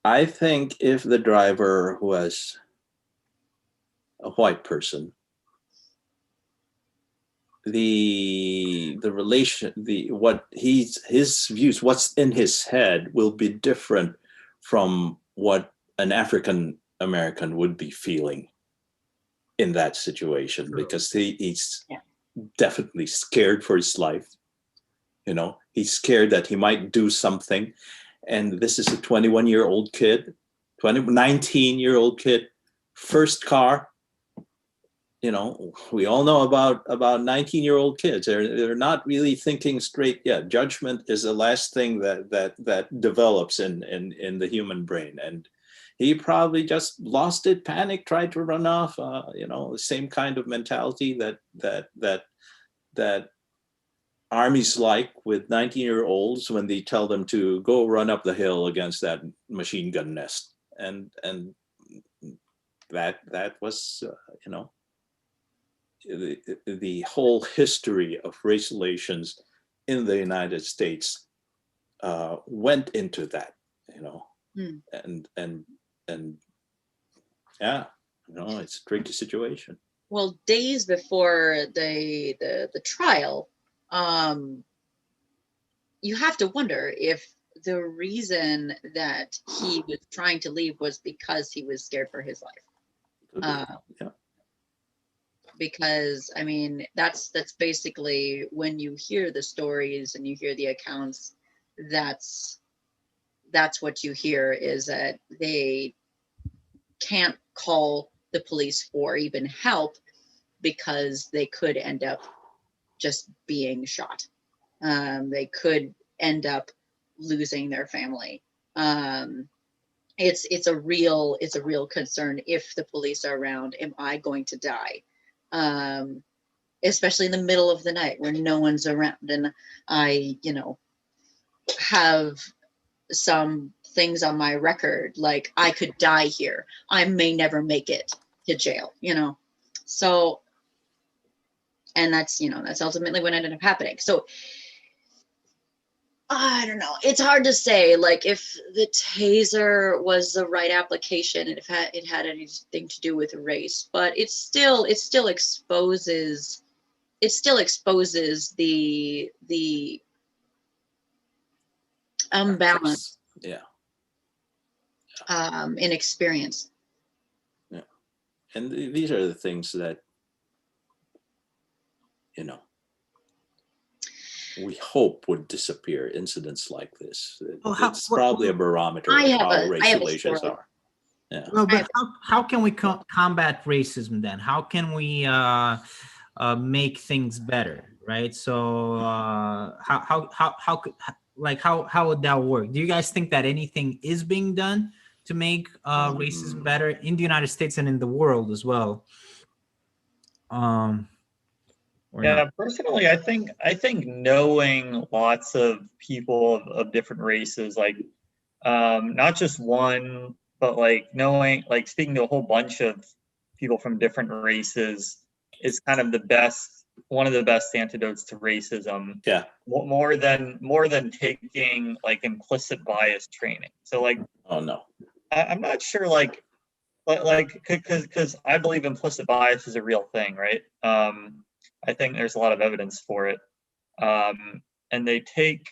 I think if the driver was a white person, the relation, the what his views, what's in his head will be different from what an African American would be feeling in that situation, because he's Yeah. definitely scared for his life. He's scared that he might do something, and this is a 21-year-old kid, 19-year-old kid, first car. We all know about 19-year-old kids. They're not really thinking straight yet. Judgment is the last thing that develops in the human brain, and he probably just lost it, panicked, tried to run off. The same kind of mentality that armies like with 19-year-olds when they tell them to go run up the hill against that machine gun nest, and that was the whole history of race relations in the United States went into that, Hmm. and yeah, it's a tricky situation. Well, days before the trial, um, you have to wonder if the reason that he was trying to leave was because he was scared for his life. Yeah. Because I mean, that's basically, when you hear the stories and you hear the accounts, that's what you hear, is that they can't call the police for even help because they could end up just being shot. They could end up losing their family. It's a real concern. If the police are around, am I going to die? Especially in the middle of the night when no one's around, and I have some things on my record, like I could die here, I may never make it to jail, so, and that's ultimately what ended up happening. So I don't know, it's hard to say, like, if the taser was the right application and if it had anything to do with race, but it still exposes the unbalance Yeah. in experience. Yeah. And these are the things that we hope would disappear. Incidents like this, it's probably a barometer of how race relations are. Yeah. Well, but how can we combat racism then? How can we make things better, right? So how would that work? Do you guys think that anything is being done to make racism better in the United States and in the world as well? Yeah, personally, I think knowing lots of people of different races, like not just one, but like knowing, like speaking to a whole bunch of people from different races is kind of one of the best antidotes to racism. Yeah. More than taking like implicit bias training. So like, oh no, I'm not sure, like like because I believe implicit bias is a real thing, right? I think there's a lot of evidence for it. And they take,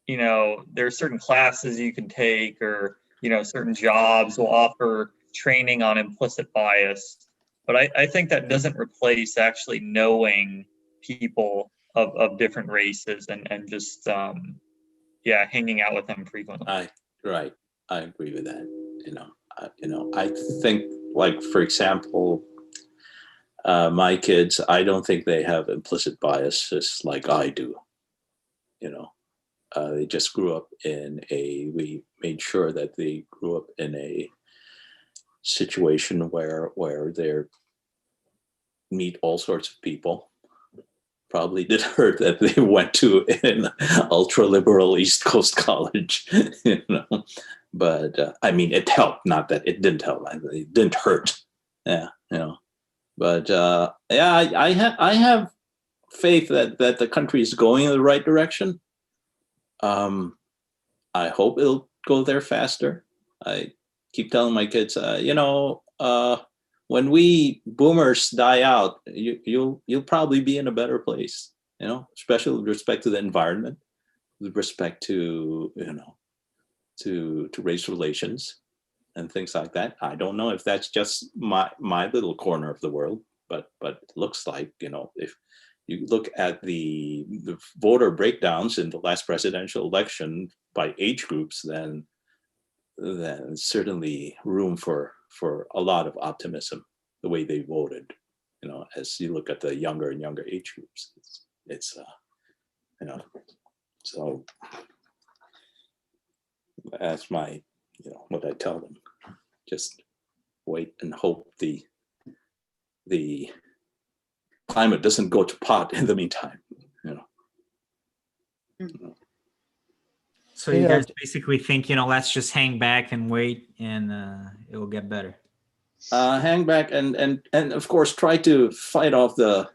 there are certain classes you can take, or certain jobs will offer training on implicit bias. But I think that doesn't replace actually knowing people of different races and just hanging out with them frequently. Right. I agree with that. I think, like, for example, my kids, I don't think they have implicit biases like I do. They just grew up we made sure that they grew up in a situation where they meet all sorts of people. Probably did hurt that they went to an ultra liberal East Coast college, but I mean, it helped. Not that it didn't help. It didn't hurt. Yeah, But I have faith that the country is going in the right direction. I hope it'll go there faster. I keep telling my kids, when we boomers die out, you'll probably be in a better place, especially with respect to the environment, with respect to to race relations and things like that. I don't know if that's just my little corner of the world, but it looks like, if you look at the voter breakdowns in the last presidential election by age groups, then certainly room for a lot of optimism the way they voted. As you look at the younger and younger age groups, it's so that's my what I tell them. Just wait and hope the climate doesn't go to pot in the meantime. So you guys basically think, let's just hang back and wait, and it will get better. Hang back and of course try to fight off the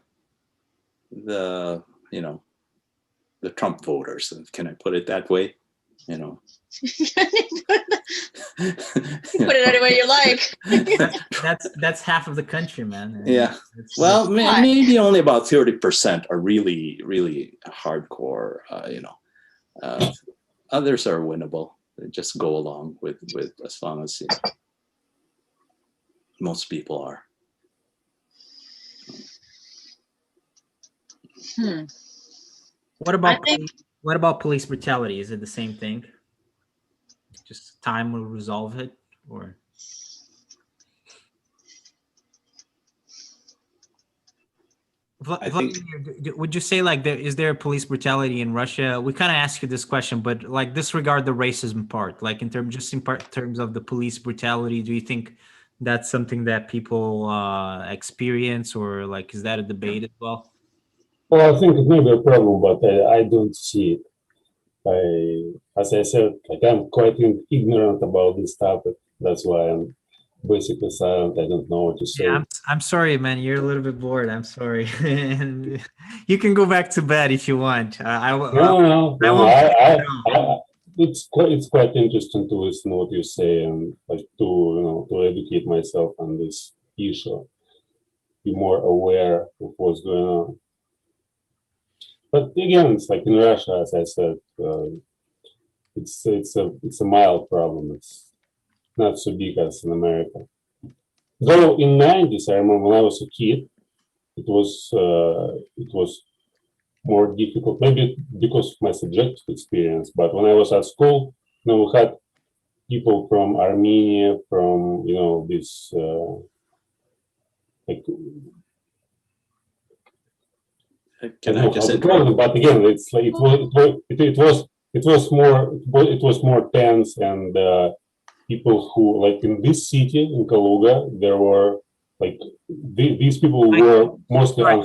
Trump voters. Can I put it that way? Put it any way you like. That's half of the country, man. Yeah. Well, maybe only about 30% are really, really hardcore. Others are winnable. They just go along with as long as most people are. What about police brutality? Is it the same thing? Just time will resolve it, or? Would you say, like, is there police brutality in Russia? We kind of asked you this question, but like disregard the racism part. Like in terms of the police brutality, do you think that's something that people experience, or like is that a debate as well? Well, I think it may be a problem, but I don't see it. As I said, I'm quite ignorant about this topic. That's why I'm basically silent. I don't know what to say. Yeah, I'm sorry, man. You're a little bit bored. I'm sorry. And you can go back to bed if you want. No. It's quite interesting to listen to what you say and like to educate myself on this issue, be more aware of what's going on. But again, it's like in Russia, as I said, it's a mild problem. It's not so big as in America. Though in '90s, I remember when I was a kid, it was more difficult, maybe because of my subjective experience. But when I was at school, we had people from Armenia, from this like. Can I just interrupt? But again, it's like it was more tense, and people who, like in this city in Kaluga, there were like these people were mostly on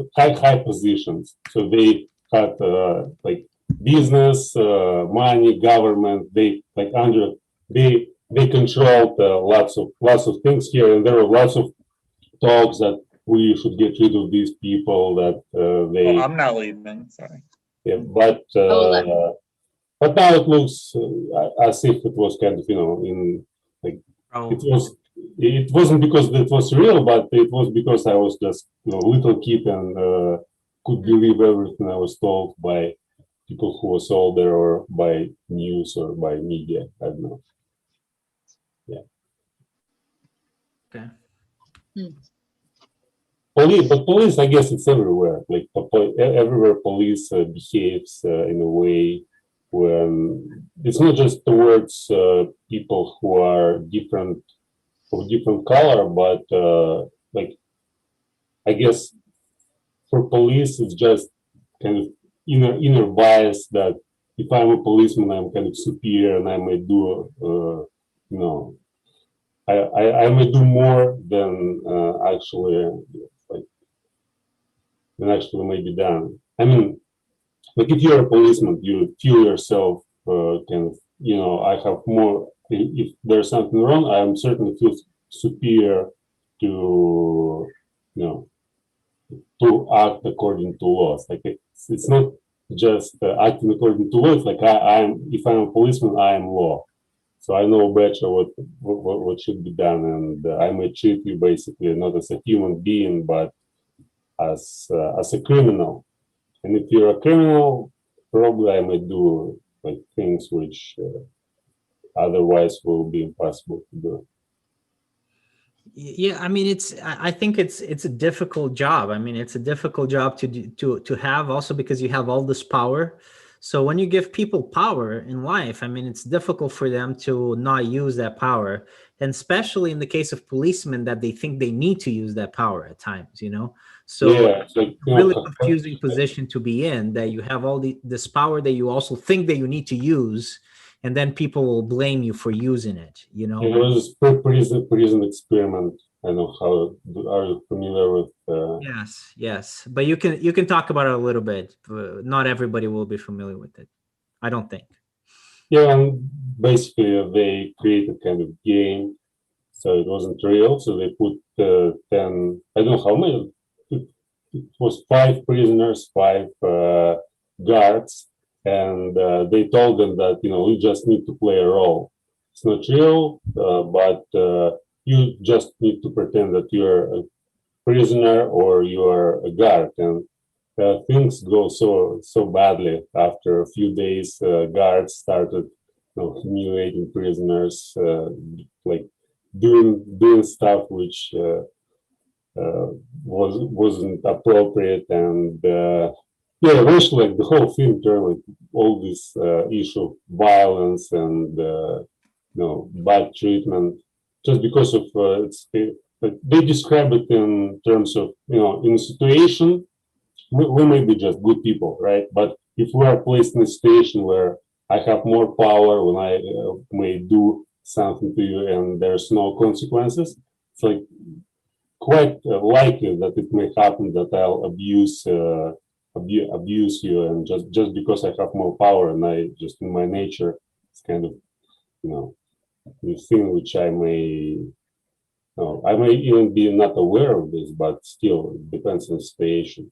high positions, so they had like business, money, government. They controlled lots of things here, and there were lots of talks that we should get rid of these people. That Well, I'm not leaving. Sorry. Yeah, but now it looks as if it was kind of in like it wasn't because it was real, but it was because I was just a little kid and could believe everything I was told by people who was older or by news or by media. I don't know. Yeah. Okay. But police, I guess it's everywhere. Like everywhere, police behaves in a way when it's not just towards people who are different of different color, but like I guess for police, it's just kind of inner bias that if I'm a policeman, I'm kind of superior and I might do, you know, I might do more than actually like than actually may be done. I mean, like if you're a policeman, you feel yourself kind of, I have more. If there's something wrong, I'm certainly feel superior to, you know, to act according to laws. Like it's not just acting according to law. It's like if I'm a policeman, I am law. So I know better what should be done, and I may treat you basically not as a human being, but as a criminal. And if you're a criminal, probably I may do like things which otherwise will be impossible to do. Yeah, I mean, I think it's a difficult job. I mean, it's a difficult job to have, also because you have all this power. So when you give people power in life, I mean, it's difficult for them to not use that power, and especially in the case of policemen, that they think they need to use that power at times, so Yeah, it's like, really confusing position to be in, that you have all this power that you also think that you need to use, and then people will blame you for using it. There was this prison experiment. I know how. Are you familiar with? Yes, but you can talk about it a little bit. Not everybody will be familiar with it, I don't think. Yeah, and basically they created kind of game, so it wasn't real. So they put 10. I don't know how many. It was 5 prisoners, 5 guards, and they told them that you just need to play a role. It's not real, but you just need to pretend that you're a prisoner or you are a guard, and things go so badly. After a few days, guards started humiliating prisoners, like doing stuff which wasn't appropriate, and yeah, eventually like the whole film turned like all this issue of violence and bad treatment just because of they describe it in terms of in a situation we may be just good people, right? But if we are placed in a situation where I have more power, when I may do something to you and there's no consequences, it's like quite likely that it may happen that I'll abuse you, and just because I have more power and I just in my nature, it's kind of the thing which I may even be not aware of this, but still it depends on the situation.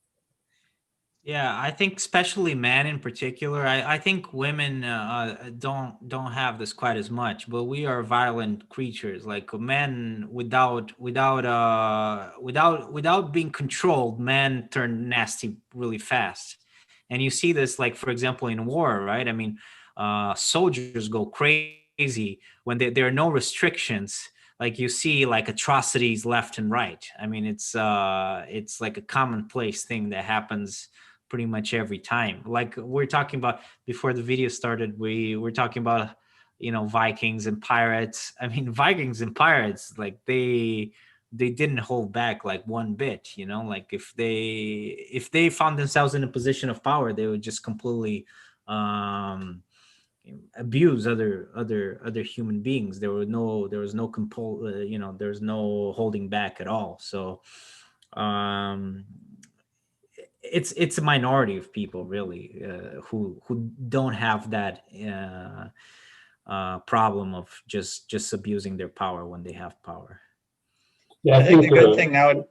Yeah, I think especially men in particular. I think women don't have this quite as much, but we are violent creatures. Like men, without being controlled, men turn nasty really fast. And you see this, like for example, in war, right? I mean, soldiers go crazy when there are no restrictions. Like you see like atrocities left and right. I mean, it's like a commonplace thing that happens pretty much every time. Like we're talking about before the video started, we were talking about Vikings and pirates. I mean, Vikings and pirates, like they didn't hold back like one bit. Like if they found themselves in a position of power, they would just completely abuse other human beings. There was no there's no holding back at all. So it's a minority of people really who don't have that problem of just abusing their power when they have power. Yeah, I think the good thing now.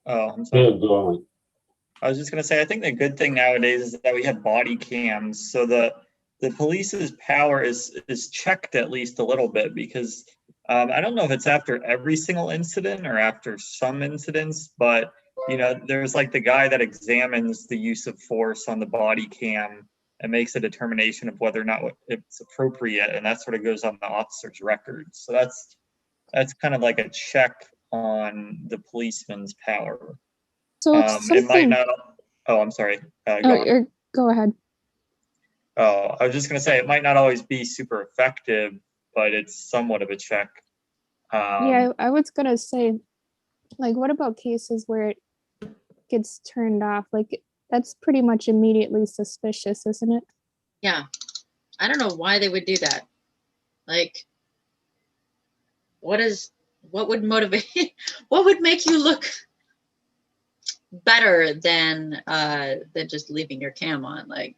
Oh, I'm sorry. Yeah, go on. I was just gonna say, I think the good thing nowadays is that we have body cams, so the police's power is checked at least a little bit, because I don't know if it's after every single incident or after some incidents, but there's like the guy that examines the use of force on the body cam and makes a determination of whether or not it's appropriate, and that sort of goes on the officer's record. So that's kind of like a check on the policeman's power. So if It might something, not. Oh, I'm sorry. Go on. go ahead. Oh, I was just going to say it might not always be super effective, but it's somewhat of a check. Yeah, I was gonna say, like, what about cases where it gets turned off? Like, that's pretty much immediately suspicious, isn't it? Yeah. I don't know why they would do that. Like, what would motivate, what would make you look better than just leaving your cam on? Like,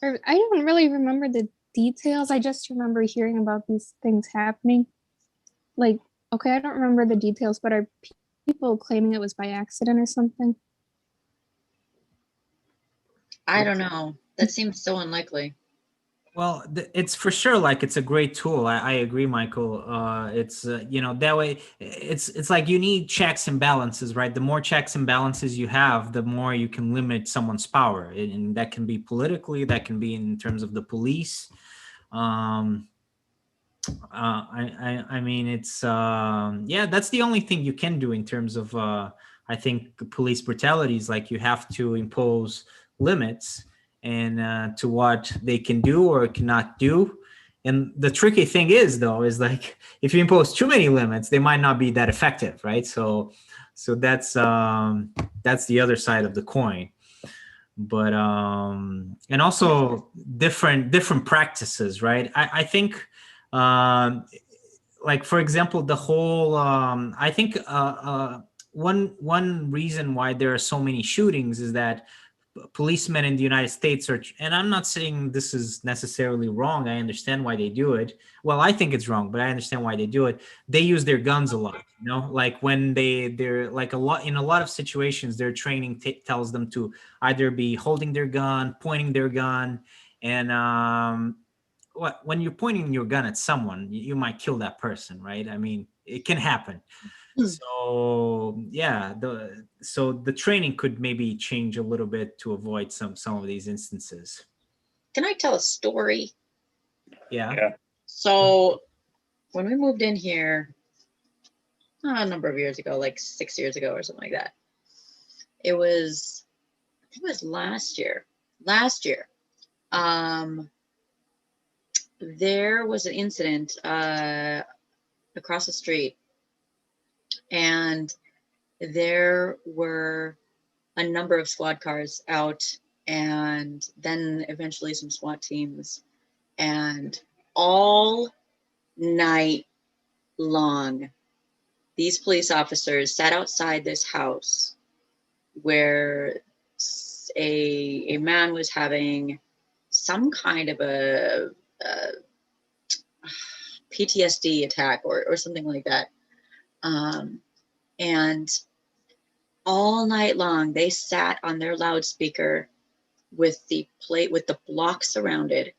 I don't really remember the details. I just remember hearing about these things happening. Like, okay, I don't remember the details, but are people claiming it was by accident or something? I don't know. That seems so unlikely. Well, it's for sure like it's a great tool. I agree, Michael. It's that way. It's like you need checks and balances, right? The more checks and balances you have, the more you can limit someone's power, and that can be politically, that can be in terms of the police. I mean, it's that's the only thing you can do in terms of I think police brutality is like you have to impose limits and to what they can do or cannot do. And the tricky thing is though is like if you impose too many limits, they might not be that effective, right? So that's the other side of the coin. But and also different practices, right? I think like for example the whole I think one reason why there are so many shootings is that policemen in the United States are, and I'm not saying this is necessarily wrong, I understand why they do it. Well, I think it's wrong, but I understand why they do it. They use their guns a lot, like when they're like in a lot of situations their training tells them to either be holding their gun, pointing their gun, and when you're pointing your gun at someone, you might kill that person, right? I mean, it can happen. So yeah, the training could maybe change a little bit to avoid some of these instances. Can I tell a story? Yeah. So when we moved in here a number of years ago, like 6 years ago or something like that, I think it was last year. There was an incident across the street, and there were a number of squad cars out, and then eventually some SWAT teams, and all night long these police officers sat outside this house where a man was having some kind of a PTSD attack or something like that. And all night long they sat on their loudspeaker with the block surrounded,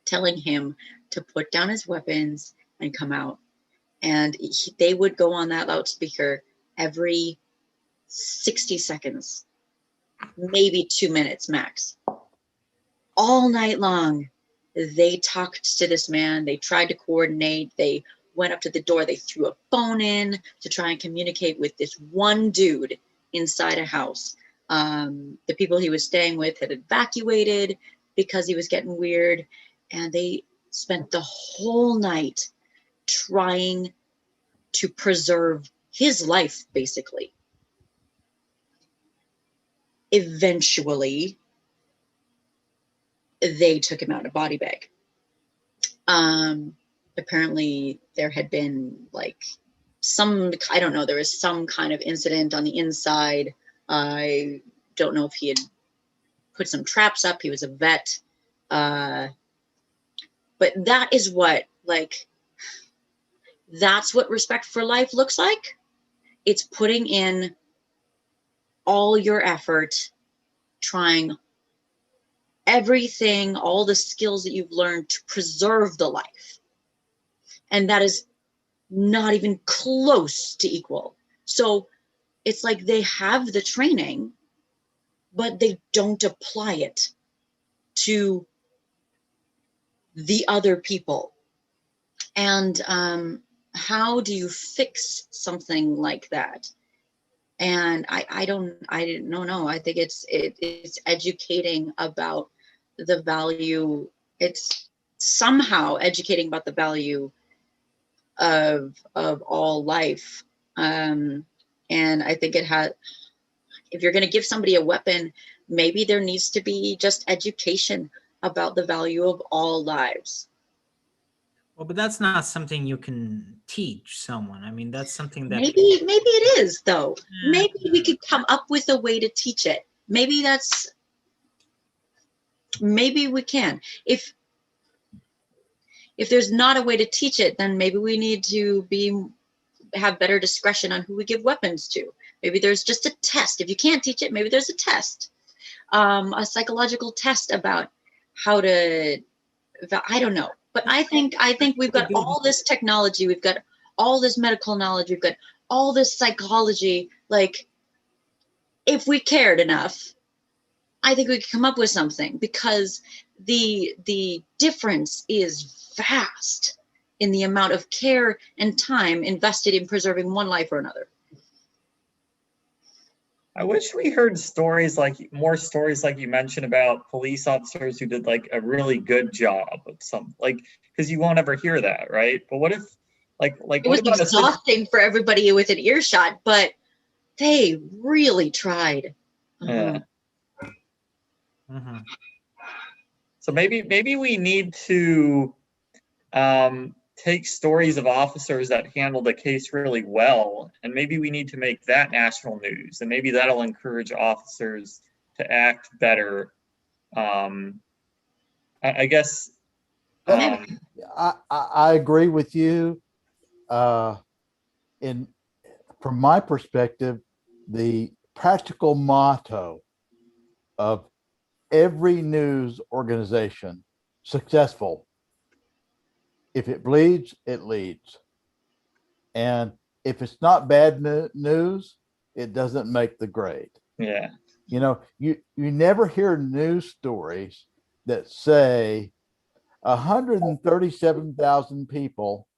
telling him to put down his weapons and come out. And they would go on that loudspeaker every 60 seconds, maybe 2 minutes max. All night long, they talked to this man. They tried to coordinate. They went up to the door. They threw a phone in to try and communicate with this one dude inside a house. The people he was staying with had evacuated because he was getting weird. And they spent the whole night trying to preserve his life, basically. Eventually, they took him out in a body bag. Apparently there had been like I don't know, there was some kind of incident on the inside. I don't know if he had put some traps up. He was a vet. But that is what, like, that's what respect for life looks like. It's putting in all your effort, trying everything, all the skills that you've learned to preserve the life. And that is not even close to equal. So it's like they have the training, but they don't apply it to the other people. And how do you fix something like that? And I didn't know. I think it's educating about the value. It's somehow educating about the value of all life. And I think it has, if you're going to give somebody a weapon, maybe there needs to be just education about the value of all lives. Well, but that's not something you can teach someone. I mean, that's something that Maybe it is, though. Yeah. Maybe we could come up with a way to teach it. Maybe we can. If there's not a way to teach it, then maybe we need to have better discretion on who we give weapons to. Maybe there's just a test. If you can't teach it, maybe there's a test, a psychological test about how to, I don't know. But I think we've got all this technology, we've got all this medical knowledge, we've got all this psychology. Like, if we cared enough, I think we could come up with something, because the difference is vast in the amount of care and time invested in preserving one life or another. I wish we heard more stories like you mentioned about police officers who did like a really good job of something, like, because you won't ever hear that, right? But what if it was exhausting for everybody with an earshot, but they really tried. Yeah. Mm-hmm. So maybe we need to take stories of officers that handled the case really well, and maybe we need to make that national news, and maybe that'll encourage officers to act better. I guess. I agree with you. From my perspective, the practical motto of every news organization successful: if it bleeds, it leads. And if it's not bad news, it doesn't make the grade. Yeah. You never hear news stories that say 137,000 people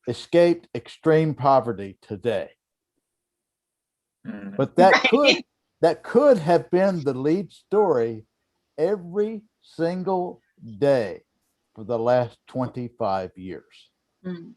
escaped extreme poverty today. But that could have been the lead story every single day for the last 25 years. Mm.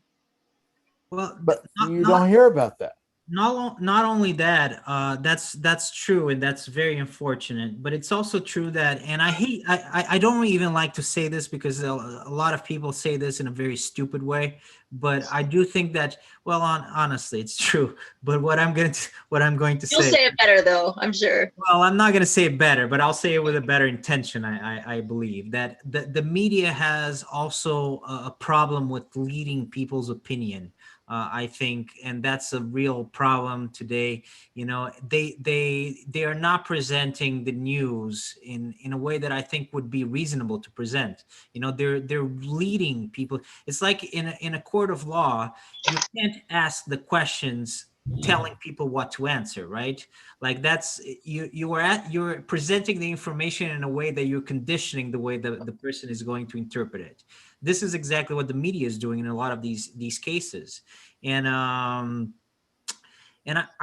Well, but you don't hear about that. Not only that, that's true, and that's very unfortunate. But it's also true that, and I don't even like to say this, because a lot of people say this in a very stupid way. But I do think that, well, honestly, it's true. But what I'm going to You'll say it better, though, I'm sure. Well, I'm not going to say it better, but I'll say it with a better intention. I believe that the media has also a problem with leading people's opinion. I think, and that's a real problem today. They are not presenting the news in a way that I think would be reasonable to present. They're leading people. It's like in a court of law, you can't ask the questions telling people what to answer, right? Like, that's you're presenting the information in a way that you're conditioning the way the person is going to interpret it. This is exactly what the media is doing in a lot of these cases. And I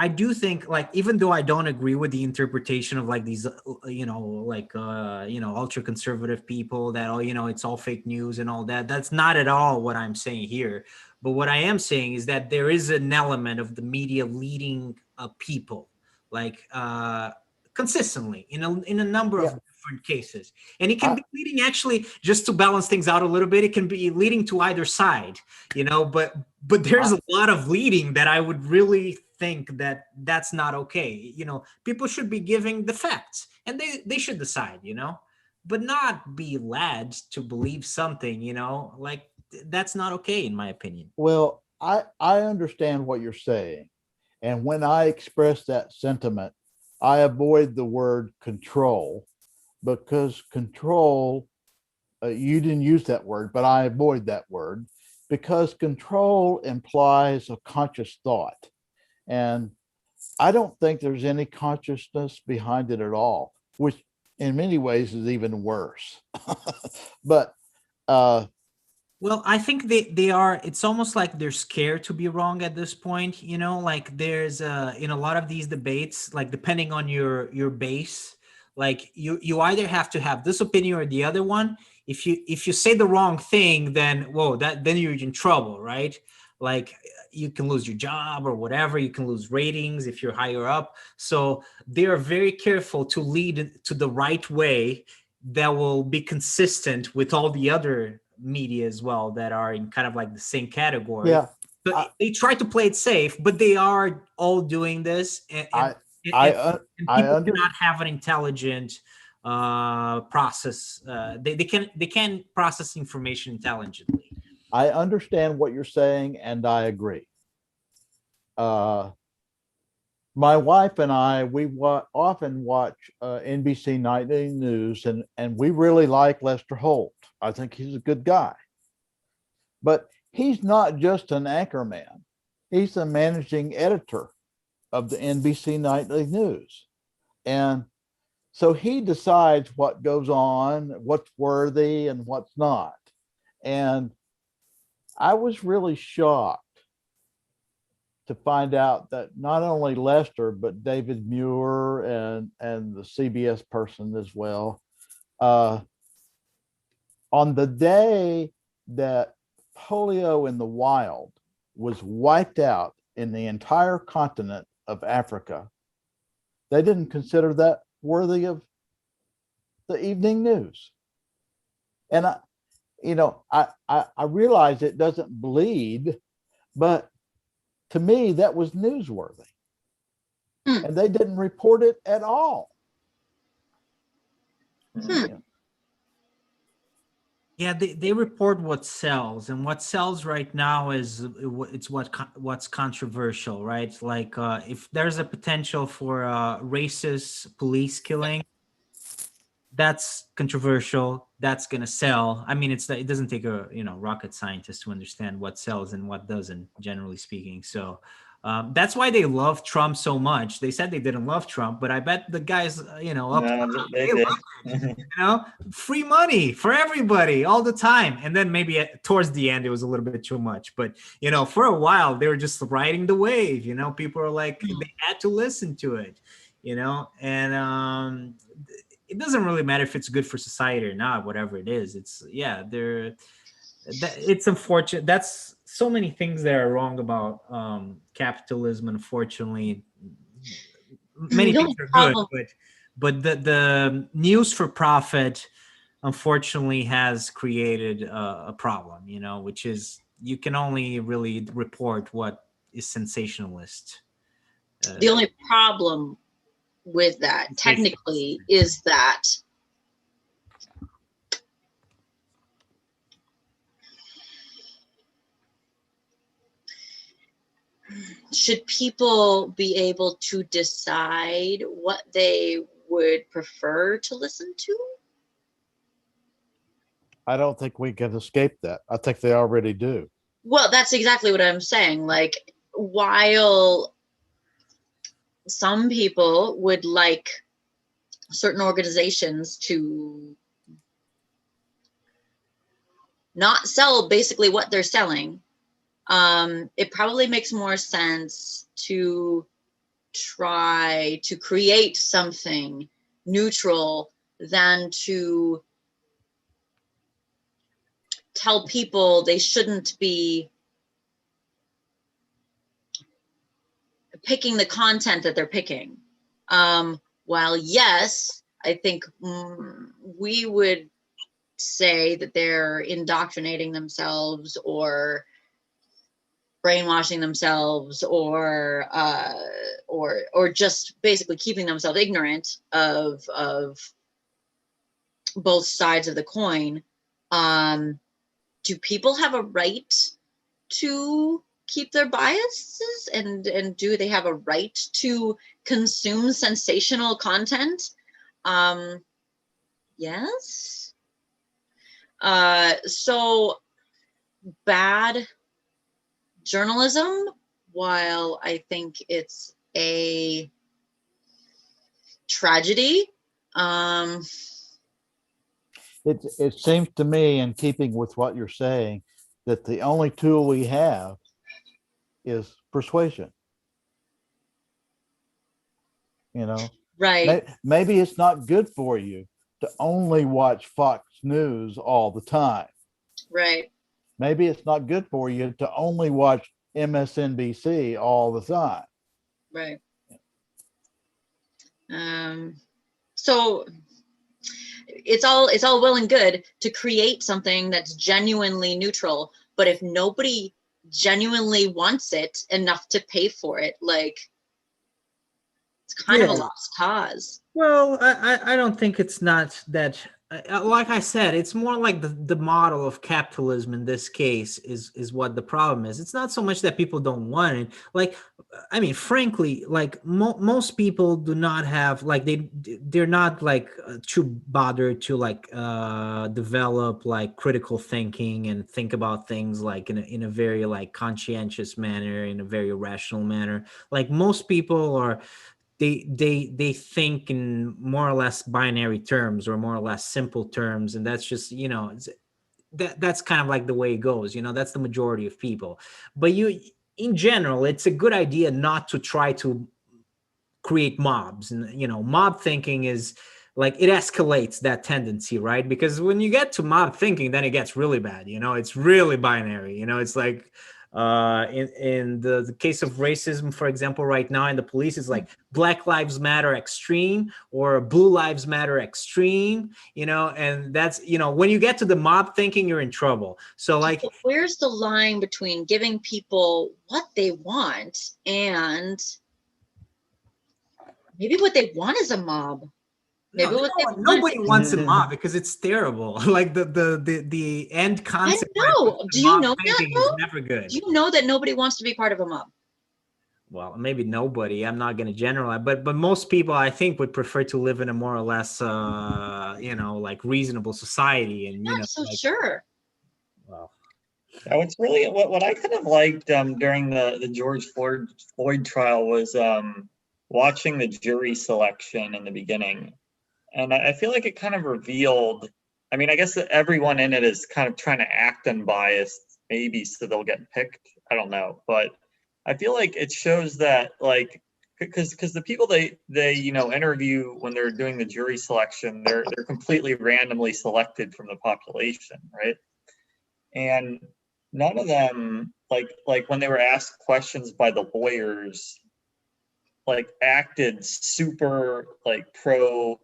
do think, like, even though I don't agree with the interpretation of like these ultra conservative people that, it's all fake news and all that, that's not at all what I'm saying here. But what I am saying is that there is an element of the media leading people, like, consistently in a number of different cases. And it can be leading, actually, just to balance things out a little bit, it can be leading to either side, but there's a lot of leading that I would really think that that's not okay. People should be giving the facts, and they should decide, but not be led to believe something, like, that's not okay, in my opinion. Well, I understand what you're saying. And when I express that sentiment, I avoid the word control, because control, you didn't use that word, but I avoid that word, because control implies a conscious thought. And I don't think there's any consciousness behind it at all, which in many ways is even worse. But well, I think they are, it's almost like they're scared to be wrong at this point, you know, like there's in a lot of these debates, like depending on your base, like you either have to have this opinion or the other one. If you say the wrong thing, then whoa, then you're in trouble, right? Like you can lose your job or whatever, you can lose ratings if you're higher up. So they are very careful to lead to the right way that will be consistent with all the other media as well that are in kind of like the same category. yeah, So they try to play it safe, but they are all doing this, and I people under cannot have an intelligent process. They can process information intelligently. I understand what you're saying, and I agree. My wife and I, often watch NBC Nightly News, and we really like Lester Holt. I think he's a good guy. But he's not just an anchor man. He's the managing editor of the NBC Nightly News. And so he decides what goes on, what's worthy and what's not. And I was really shocked to find out that not only Lester, but David Muir and the CBS person as well, on the day that polio in the wild was wiped out in the entire continent of Africa, they didn't consider that worthy of the evening news. And I realize it doesn't bleed, but to me, that was newsworthy. And they didn't report it at all. Yeah, they report what sells, and what sells right now is what's controversial, right? Like if there's a potential for racist police killing, that's controversial. That's gonna sell. I mean, it doesn't take a rocket scientist to understand what sells and what doesn't, generally speaking. So that's why they love Trump so much. They said they didn't love Trump, but I bet the guys, up No, they did. love it. Free money for everybody all the time. And then maybe towards the end, it was a little bit too much. But for a while, they were just riding the wave. People are like, they had to listen to it. And it doesn't really matter if it's good for society or not, whatever it is. It's it's unfortunate. That's so many things that are wrong about capitalism. Unfortunately, many things are good, but the news for profit, unfortunately, has created a problem. Which is you can only really report what is sensationalist. The only problem with that technically is that should people be able to decide what they would prefer to listen to? I don't think we can escape that. I think they already do. Well, that's exactly what I'm saying. Like, while some people would like certain organizations to not sell basically what they're selling, it probably makes more sense to try to create something neutral than to tell people they shouldn't be picking the content that they're picking. While yes, I think we would say that they're indoctrinating themselves or brainwashing themselves or just basically keeping themselves ignorant of both sides of the coin. Do people have a right to keep their biases, and do they have a right to consume sensational content? Yes. So bad journalism, while I think it's a tragedy. It seems to me, in keeping with what you're saying, that the only tool we have is persuasion. You know, Right, maybe it's not good for you to only watch Fox News all the time. right. Maybe it's not good for you to only watch MSNBC all the time. Right. So it's all well and good to create something that's genuinely neutral, but if nobody genuinely wants it enough to pay for it, like, it's kind of a Yeah. lost cause. Well, I don't think it's not that. Like I said, it's more like the model of capitalism in this case is what the problem is. It's not so much that people don't want it. Like, I mean, frankly, like most people do not have like they're not like too bothered to like develop like critical thinking and think about things like in a very like conscientious manner, in a very rational manner. Like most people are they think in more or less binary terms or more or less simple terms, and that's just that's kind of like the way it goes. That's the majority of people. But in general, it's a good idea not to try to create mobs, and mob thinking is like it escalates that tendency, right? Because when you get to mob thinking, then it gets really bad. It's really binary. It's like in the case of racism, for example, right now in the police is like Black Lives Matter extreme or Blue Lives Matter extreme, and that's when you get to the mob thinking, you're in trouble. So like, where's the line between giving people what they want and maybe what they want is a mob? Maybe what they want nobody is wants a mob because it's terrible. Like the end I consequence of know. the Do you mob know that thinking is though? never good. Do you know that nobody wants to be part of a mob? Well, maybe nobody. I'm not going to generalize, but most people, I think, would prefer to live in a more or less, like reasonable society, and I'm not so like, sure. well, Now, it's really what I kind of liked during the George Floyd trial was watching the jury selection in the beginning, and I feel like it kind of revealed. I mean, I guess that everyone in it is kind of trying to act unbiased, maybe so they'll get picked. I don't know, but I feel like it shows that like because the people they interview when they're doing the jury selection, they're completely randomly selected from the population, right? And none of them like when they were asked questions by the lawyers like acted super like pro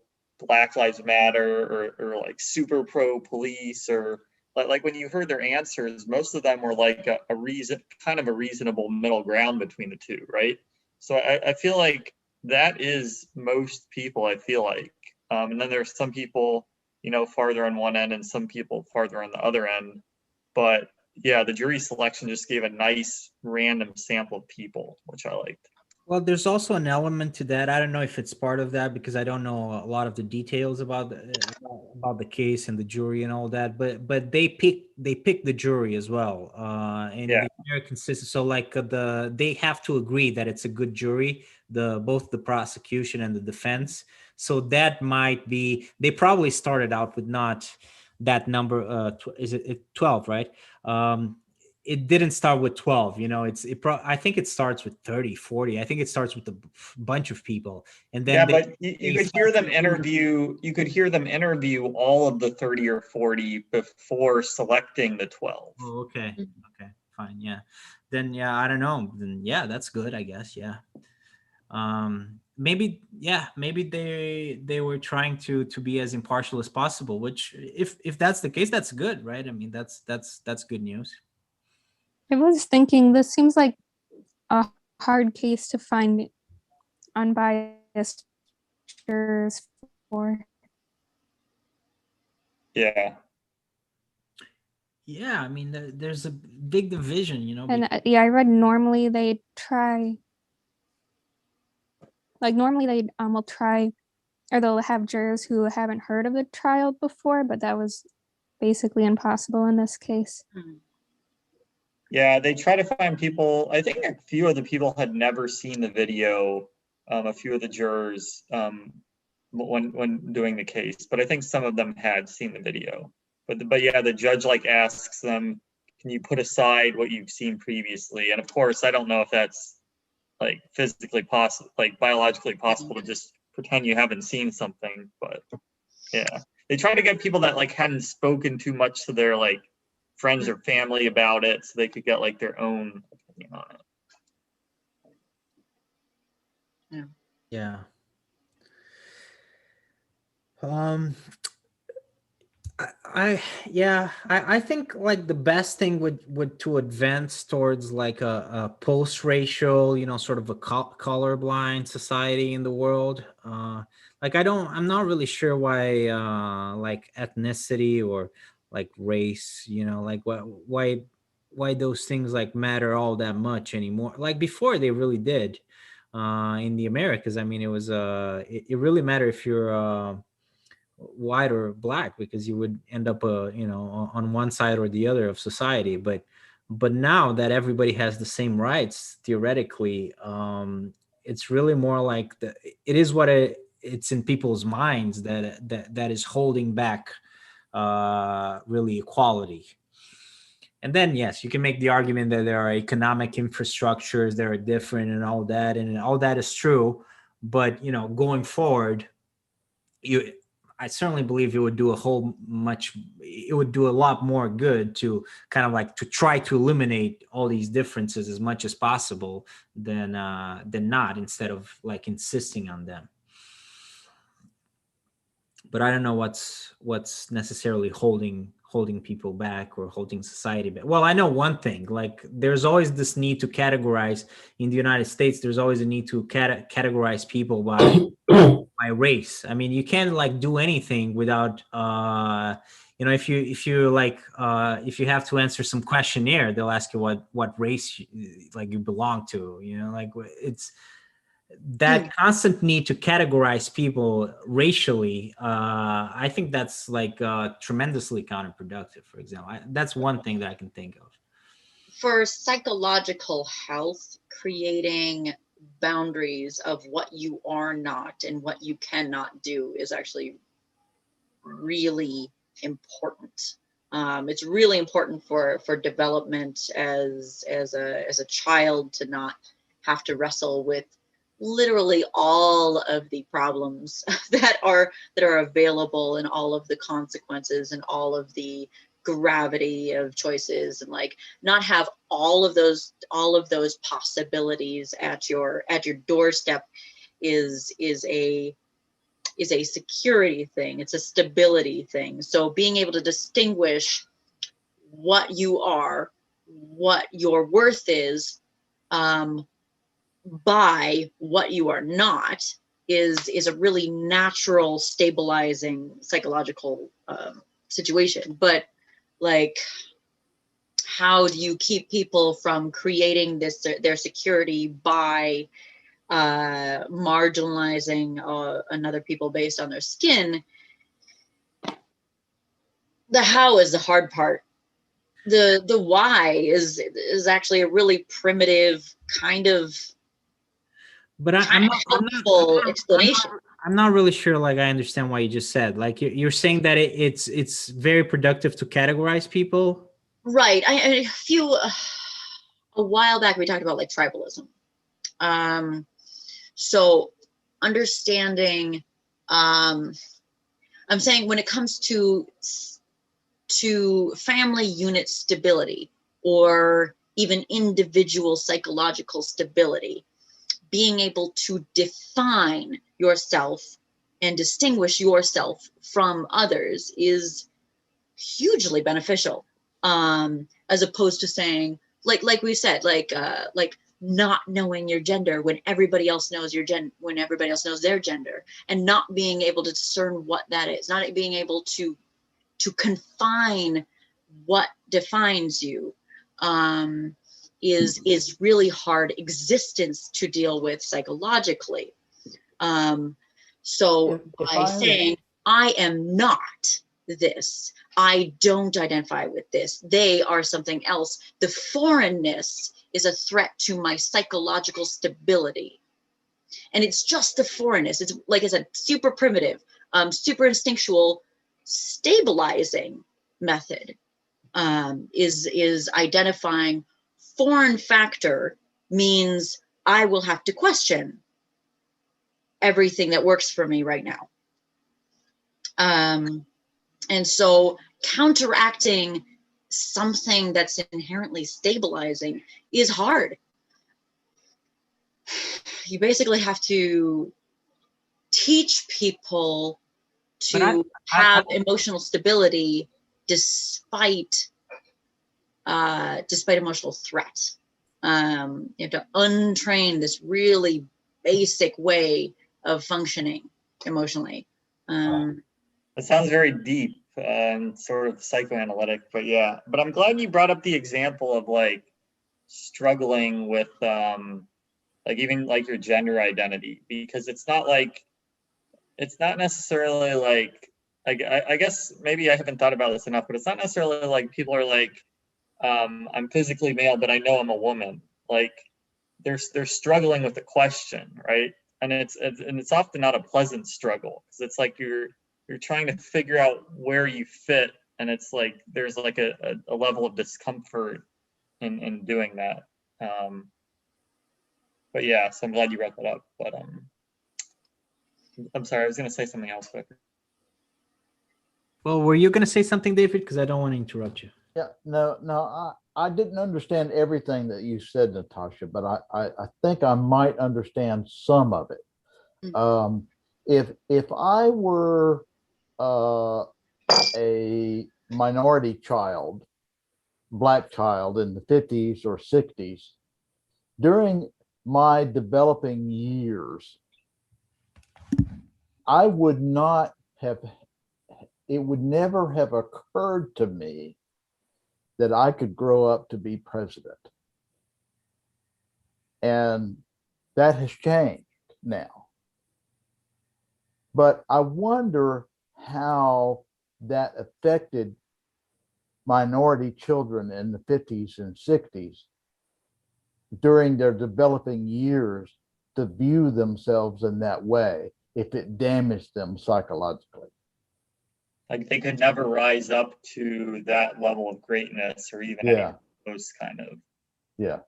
Black Lives Matter or like super pro police or like when you heard their answers, most of them were like a reason kind of a reasonable middle ground between the two, right? So I feel like that is most people, I feel like. And then there's some people, farther on one end and some people farther on the other end. But yeah, the jury selection just gave a nice random sample of people, which I liked. well, there's also an element to that. I don't know if it's part of that because I don't know a lot of the details about the case and the jury and all that. But they pick the jury as well. In Yeah. the American system, so like they have to agree that it's a good jury. Both the prosecution and the defense. So that might be they probably started out with not that number. Is it 12, right? It didn't start with 12, I think it starts with 30, 40. I think it starts with a bunch of people, and then Yeah, but you they could hear them interview. You could hear them interview all of the 30 or 40 before selecting the 12. Oh, okay, fine, yeah. Then yeah, I don't know. Then yeah, that's good, I guess. Yeah. Maybe yeah, maybe they were trying to be as impartial as possible. Which if that's the case, that's good, right? I mean, that's good news. I was thinking this seems like a hard case to find unbiased jurors for. Yeah. Yeah, I mean, there's a big division, And yeah, I read normally they try, like normally they will try, or they'll have jurors who haven't heard of the trial before, but that was basically impossible in this case. Yeah, they try to find people. I think a few of the people had never seen the video. A few of the jurors when doing the case, but I think some of them had seen the video. But yeah, the judge like asks them, "Can you put aside what you've seen previously?" And of course, I don't know if that's like physically possible, like biologically possible to just pretend you haven't seen something. But yeah, they try to get people that like hadn't spoken too much to their like friends or family about it, so they could get like their own opinion on it. Yeah. Um, I think like the best thing would to advance towards like a post-racial, sort of a colorblind society in the world. Like I'm not really sure why like ethnicity or like race, like why those things like matter all that much anymore. Like before they really did. In the Americas, I mean, it was it really mattered if you're white or black, because you would end up on one side or the other of society. But now that everybody has the same rights theoretically, it's really more like it is what it's in people's minds that is holding back really equality. And then yes, you can make the argument that there are economic infrastructures that are different and all that, and all that is true. But going forward, I certainly believe it would do a lot more good to kind of like to try to eliminate all these differences as much as possible than not, instead of like insisting on them. But I don't know what's necessarily holding people back or holding society back. Well, I know one thing, like there's always this need to categorize in the United States. There's always a need to categorize people by race. I mean, you can't like do anything without if you have to answer some questionnaire, they'll ask you what race you belong to. Like it's that constant need to categorize people racially. I think that's like tremendously counterproductive. For example, that's one thing that I can think of. For psychological health, creating boundaries of what you are not and what you cannot do is actually really important. It's really important for development as a child to not have to wrestle with literally all of the problems that are available, and all of the consequences and all of the gravity of choices, and like not have all of those possibilities at your doorstep is a security thing. It's a stability thing. So being able to distinguish what you are, what your worth is, by what you are not, is a really natural, stabilizing psychological situation. But like, how do you keep people from creating their security by marginalizing another people based on their skin? The how is the hard part. The why is actually a really primitive kind of I'm helpful explanation. I'm not really sure. Like I understand what you just said. Like you're saying that it's very productive to categorize people. Right. A while back we talked about like tribalism. So understanding, I'm saying when it comes to family unit stability, or even individual psychological stability, being able to define yourself and distinguish yourself from others is hugely beneficial, as opposed to saying, like we said, like not knowing your gender when everybody else knows when everybody else knows their gender, and not being able to discern what that is, not being able to confine what defines you, is really hard existence to deal with psychologically. So by saying I am not this. I don't identify with this. They are something else. The foreignness is a threat to my psychological stability. And it's just the foreignness. It's, like I said, super primitive, super instinctual, stabilizing method is identifying foreign factor means I will have to question everything that works for me right now. And so counteracting something that's inherently stabilizing is hard. You basically have to teach people to have emotional stability despite emotional threat. You have to untrain this really basic way of functioning emotionally. It sounds very deep and sort of psychoanalytic, but yeah. But I'm glad you brought up the example of like struggling with like even like your gender identity, because it's not necessarily like I guess maybe I haven't thought about this enough, but it's not necessarily like people are like I'm physically male, but I know I'm a woman. Like they're struggling with the question, right? And it's often not a pleasant struggle, because it's like you're trying to figure out where you fit, and it's like there's like a level of discomfort in doing that. But yeah, so I'm glad you brought that up. But I'm sorry, I was gonna say something else, but Well, were you going to say something, David? Because I don't want to interrupt you. Yeah, no, I didn't understand everything that you said, Natasha, but I think I might understand some of it. If I were a minority child, Black child in the 50s or 60s, during my developing years, I would not have, it would never have occurred to me that I could grow up to be president. And that has changed now. But I wonder how that affected minority children in the 50s and 60s during their developing years to view themselves in that way, if it damaged them psychologically. like they could never rise up to that level of greatness or even any close kind of. Yeah.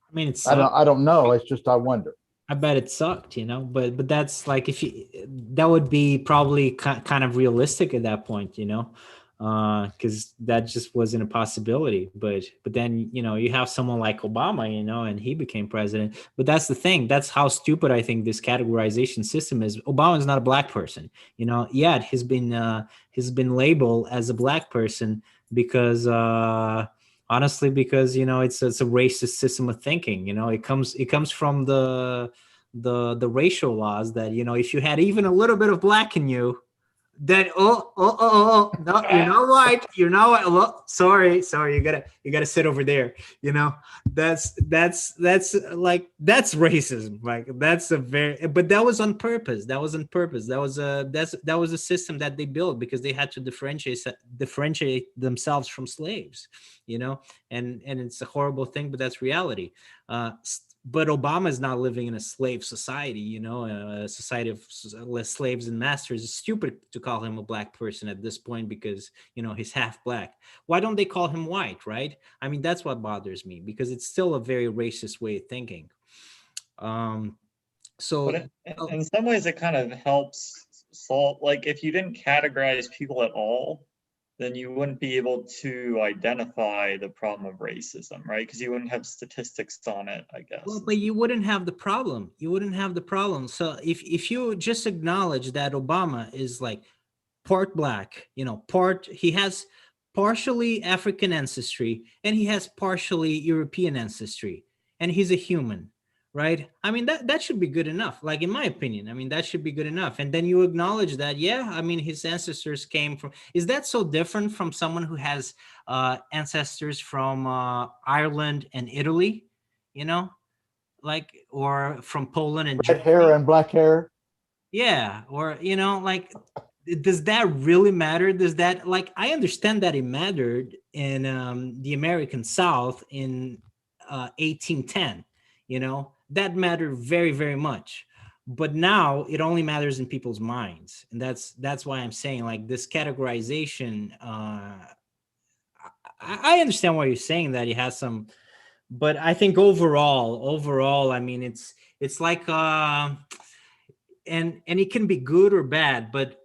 I mean, it's I don't know. It's just I wonder. I bet it sucked, you know, but that's like, if you, that would be probably kind of realistic at that point, you know, because that just wasn't a possibility. But then, you know, you have someone like Obama, you know, and he became president. But that's the thing. That's how stupid I think this categorization system is. Obama is not a black person, you know, yet he's been labeled as a black person because honestly, because, you know, it's a racist system of thinking. You know, it comes from the racial laws that, you know, if you had even a little bit of black in you, then no, you're not white, you're not white. Well, sorry, you gotta sit over there, you know. That's like, that's racism. Like, that's a very, but that was on purpose. That was a system that they built because they had to differentiate themselves from slaves, you know. And it's a horrible thing, but that's reality. But Obama is not living in a slave society, you know, a society of slaves and masters. It's stupid to call him a black person at this point because, you know, he's half black. Why don't they call him white, right? I mean, that's what bothers me, because it's still a very racist way of thinking. But in some ways, it kind of helps solve, like, if you didn't categorize people at all, then you wouldn't be able to identify the problem of racism, right? Because you wouldn't have statistics on it, I guess. Well, but you wouldn't have the problem. So if you just acknowledge that Obama is like part black, you know, he has partially African ancestry and he has partially European ancestry, and he's a human, right? I mean, that should be good enough. Like, in my opinion, I mean, that should be good enough. And then you acknowledge that, yeah, I mean, his ancestors came from, is that so different from someone who has ancestors from Ireland and Italy, you know, like, or from Poland and Red hair and black hair. yeah, or, you know, like, does that really matter? Does that, like, I understand that it mattered in the American South in 1810, you know, that mattered very, very much. But now it only matters in people's minds. And that's why I'm saying, like, this categorization, I understand why you're saying that it has some, but I think overall, I mean, it's like, and it can be good or bad, but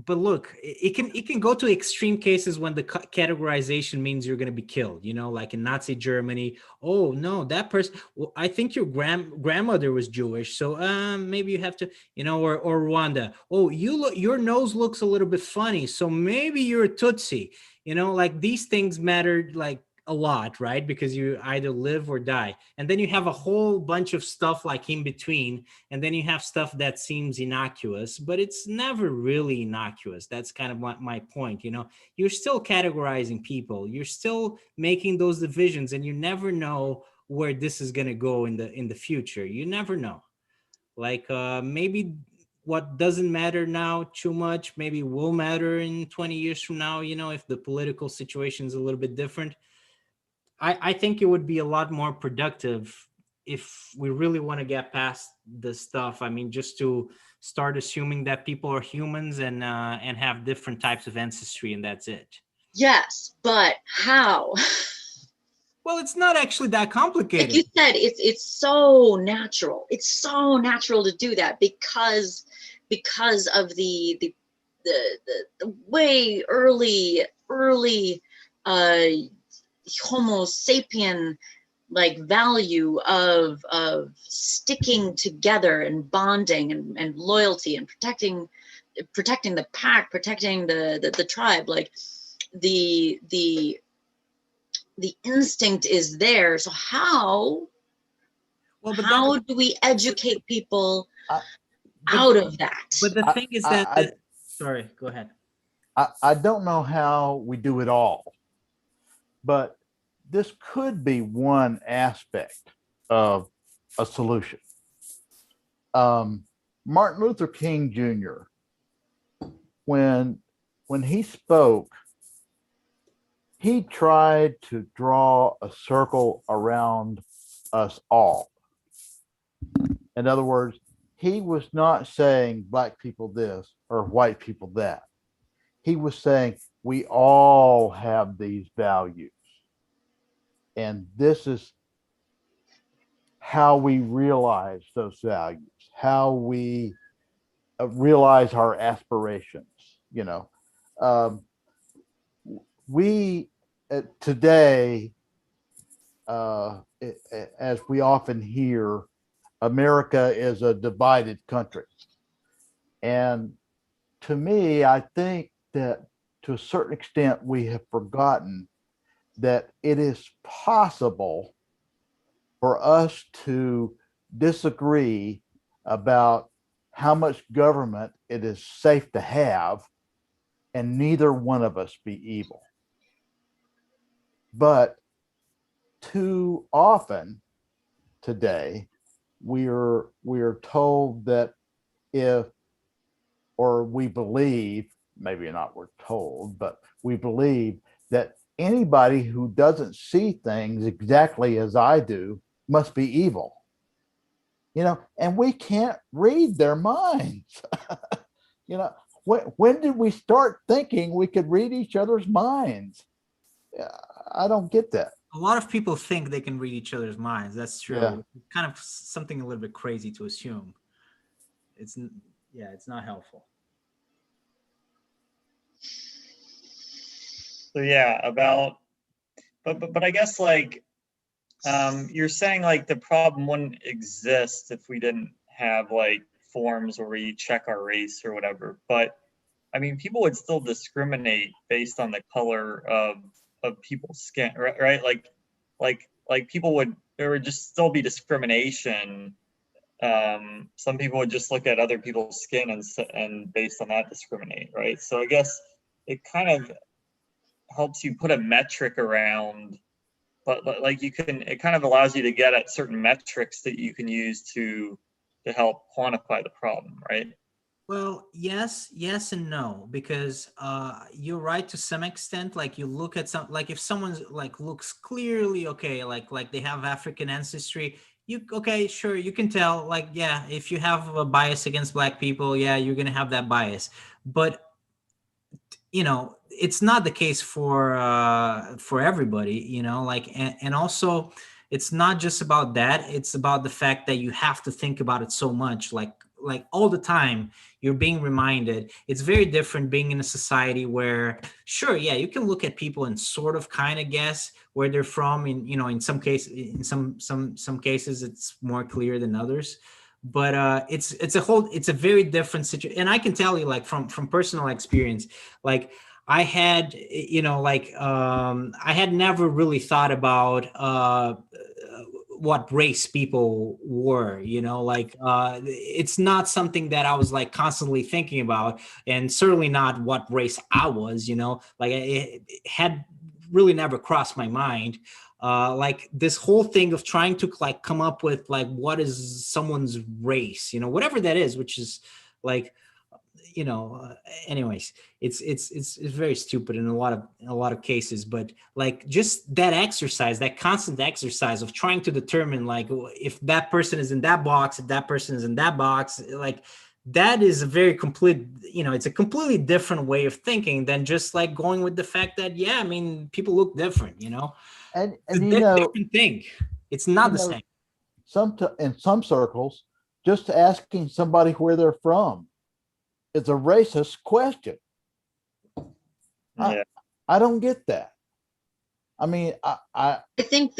look, it can go to extreme cases when the categorization means you're going to be killed, you know, like in Nazi Germany. Oh no, that person, well, I think your grandmother was Jewish, so maybe you have to, you know, or Rwanda. Oh, your nose looks a little bit funny, so maybe you're a Tutsi. You know, like, these things matter, like, a lot, right? Because you either live or die. And then you have a whole bunch of stuff like in between, and then you have stuff that seems innocuous, but it's never really innocuous. That's kind of my point. You know, you're still categorizing people, you're still making those divisions, and you never know where this is going to go in the future. You never know. Like, maybe what doesn't matter now too much maybe will matter in 20 years from now, you know, if the political situation is a little bit different. I think it would be a lot more productive if we really want to get past this stuff. I mean, just to start assuming that people are humans and have different types of ancestry, and that's it. Yes, but how? Well, it's not actually that Like complicated. you said, it's so natural. It's so natural to do that because of the way early uh Homo sapien like value of sticking together and bonding and loyalty and protecting the pack, protecting the tribe. Like the instinct is there. So Well, how do we educate people I, out of that? but the I, thing is that, I, sorry, go ahead. I don't know how we do it all, but this could be one aspect of a solution. Martin Luther King Jr., when he spoke, he tried to draw a circle around us all. In other words, he was not saying black people this or white people that. He was saying we all have these values. And this is how we realize those values, how we realize our aspirations. You know, um, we today, as we often hear, America is a divided country. And to me, I think that to a certain extent, we have forgotten that it is possible for us to disagree about how much government it is safe to have, and neither one of us be evil. But too often today, we're told that if, or we believe, maybe not we're told, but we believe that anybody who doesn't see things exactly as I do must be evil. You know, and we can't read their minds. You know, when did we start thinking we could read each other's minds? I don't get that. A lot of people think they can read each other's minds. That's Yeah. true. Kind of something a little bit crazy to assume. It's Yeah, it's not helpful. So yeah, but I guess like you're saying like the problem wouldn't exist if we didn't have like forms where we check our race or whatever. But I mean, people would still discriminate based on the color of people's skin, right? Like people would, there would just still be discrimination. Some people would just look at other people's skin and based on that discriminate, right? So I guess it kind of helps you put a metric around, but like you can, it kind of allows you to get at certain metrics that you can use to help quantify the problem, right? Well, yes and no, because you're right to some extent. Like you look at some, like if someone's like looks clearly okay, like they have African ancestry, you okay, sure, you can tell. Like yeah, if you have a bias against black people, yeah, you're gonna have that bias. But it's not the case for everybody, like and also it's not just about that, it's about the fact that you have to think about it so much, like all the time you're being reminded. It's very different being in a society where sure, yeah, you can look at people and sort of kind of guess where they're from. In some cases, in some cases it's more clear than others, but it's a very different situation. And I can tell you, like from personal experience, like I had, I had never really thought about what race people were, it's not something that I was like constantly thinking about, and certainly not what race I was, like it had really never crossed my mind. Like this whole thing of trying to like come up with like what is someone's race, whatever that is, which is like, you know uh, anyways, it's very stupid in a lot of cases. But like just that exercise, that constant exercise of trying to determine like if that person is in that box, if that person is in that box, like that is a very complete, it's a completely different way of thinking than just like going with the fact that, yeah, I mean, people look different, And it's a and you know, different thing. It's you not the know, same. in some circles, just asking somebody where they're from is a racist question. I Yeah. I don't get that. I mean, I I think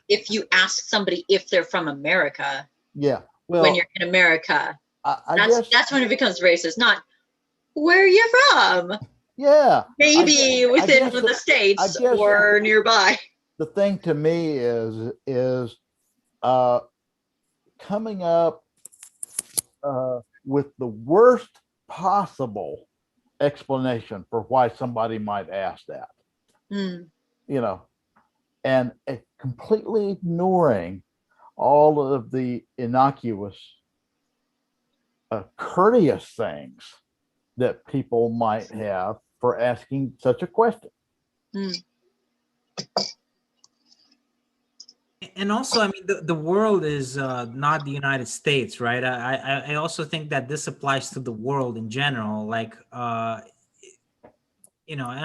if you ask somebody if they're from America yeah. when Well, you're in America, I guess that's when it becomes racist, not where are you from? yeah. Maybe I within guess the I states guess or nearby. the thing to me is uh coming up with the worst possible explanation for why somebody might ask that. Hmm. You know, and completely ignoring all of the innocuous, courteous things that people might have for asking such a question. Hmm. And also, I mean, the world is not the United States, right? I also think that this applies to the world in general. Like, and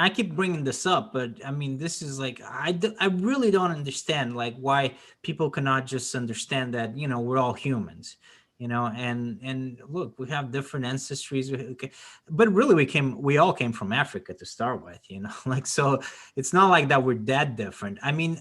I keep bringing this up, but I mean, this is like, I really don't understand like why people cannot just understand that, we're all humans, and look, we have different ancestries, but really we all came from Africa to start with, like, so it's not like that we're that different. I mean,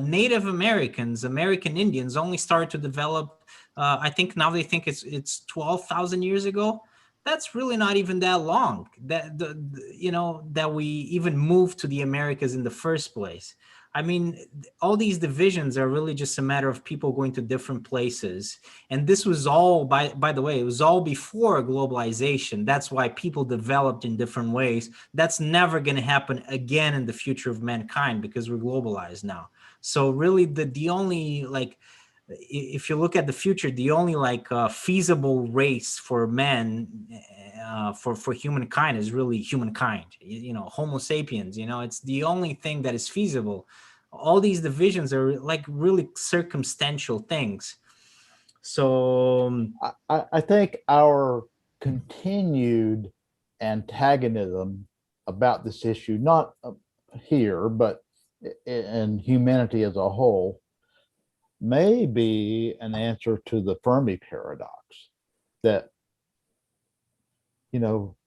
Native Americans, American Indians only started to develop, I think now they think it's 12,000 years ago. That's really not even that long that that we even moved to the Americas in the first place. I mean, all these divisions are really just a matter of people going to different places. And this was all, by the way, it was all before globalization. That's why people developed in different ways. That's never going to happen again in the future of mankind because we're globalized now. So really the only like, if you look at the future, the only like feasible race for men, for humankind, is really humankind. Homo sapiens. It's the only thing that is feasible. All these divisions are like really circumstantial things. So I think our continued antagonism about this issue, not here, but in humanity as a whole, may be an answer to the Fermi paradox that, you know,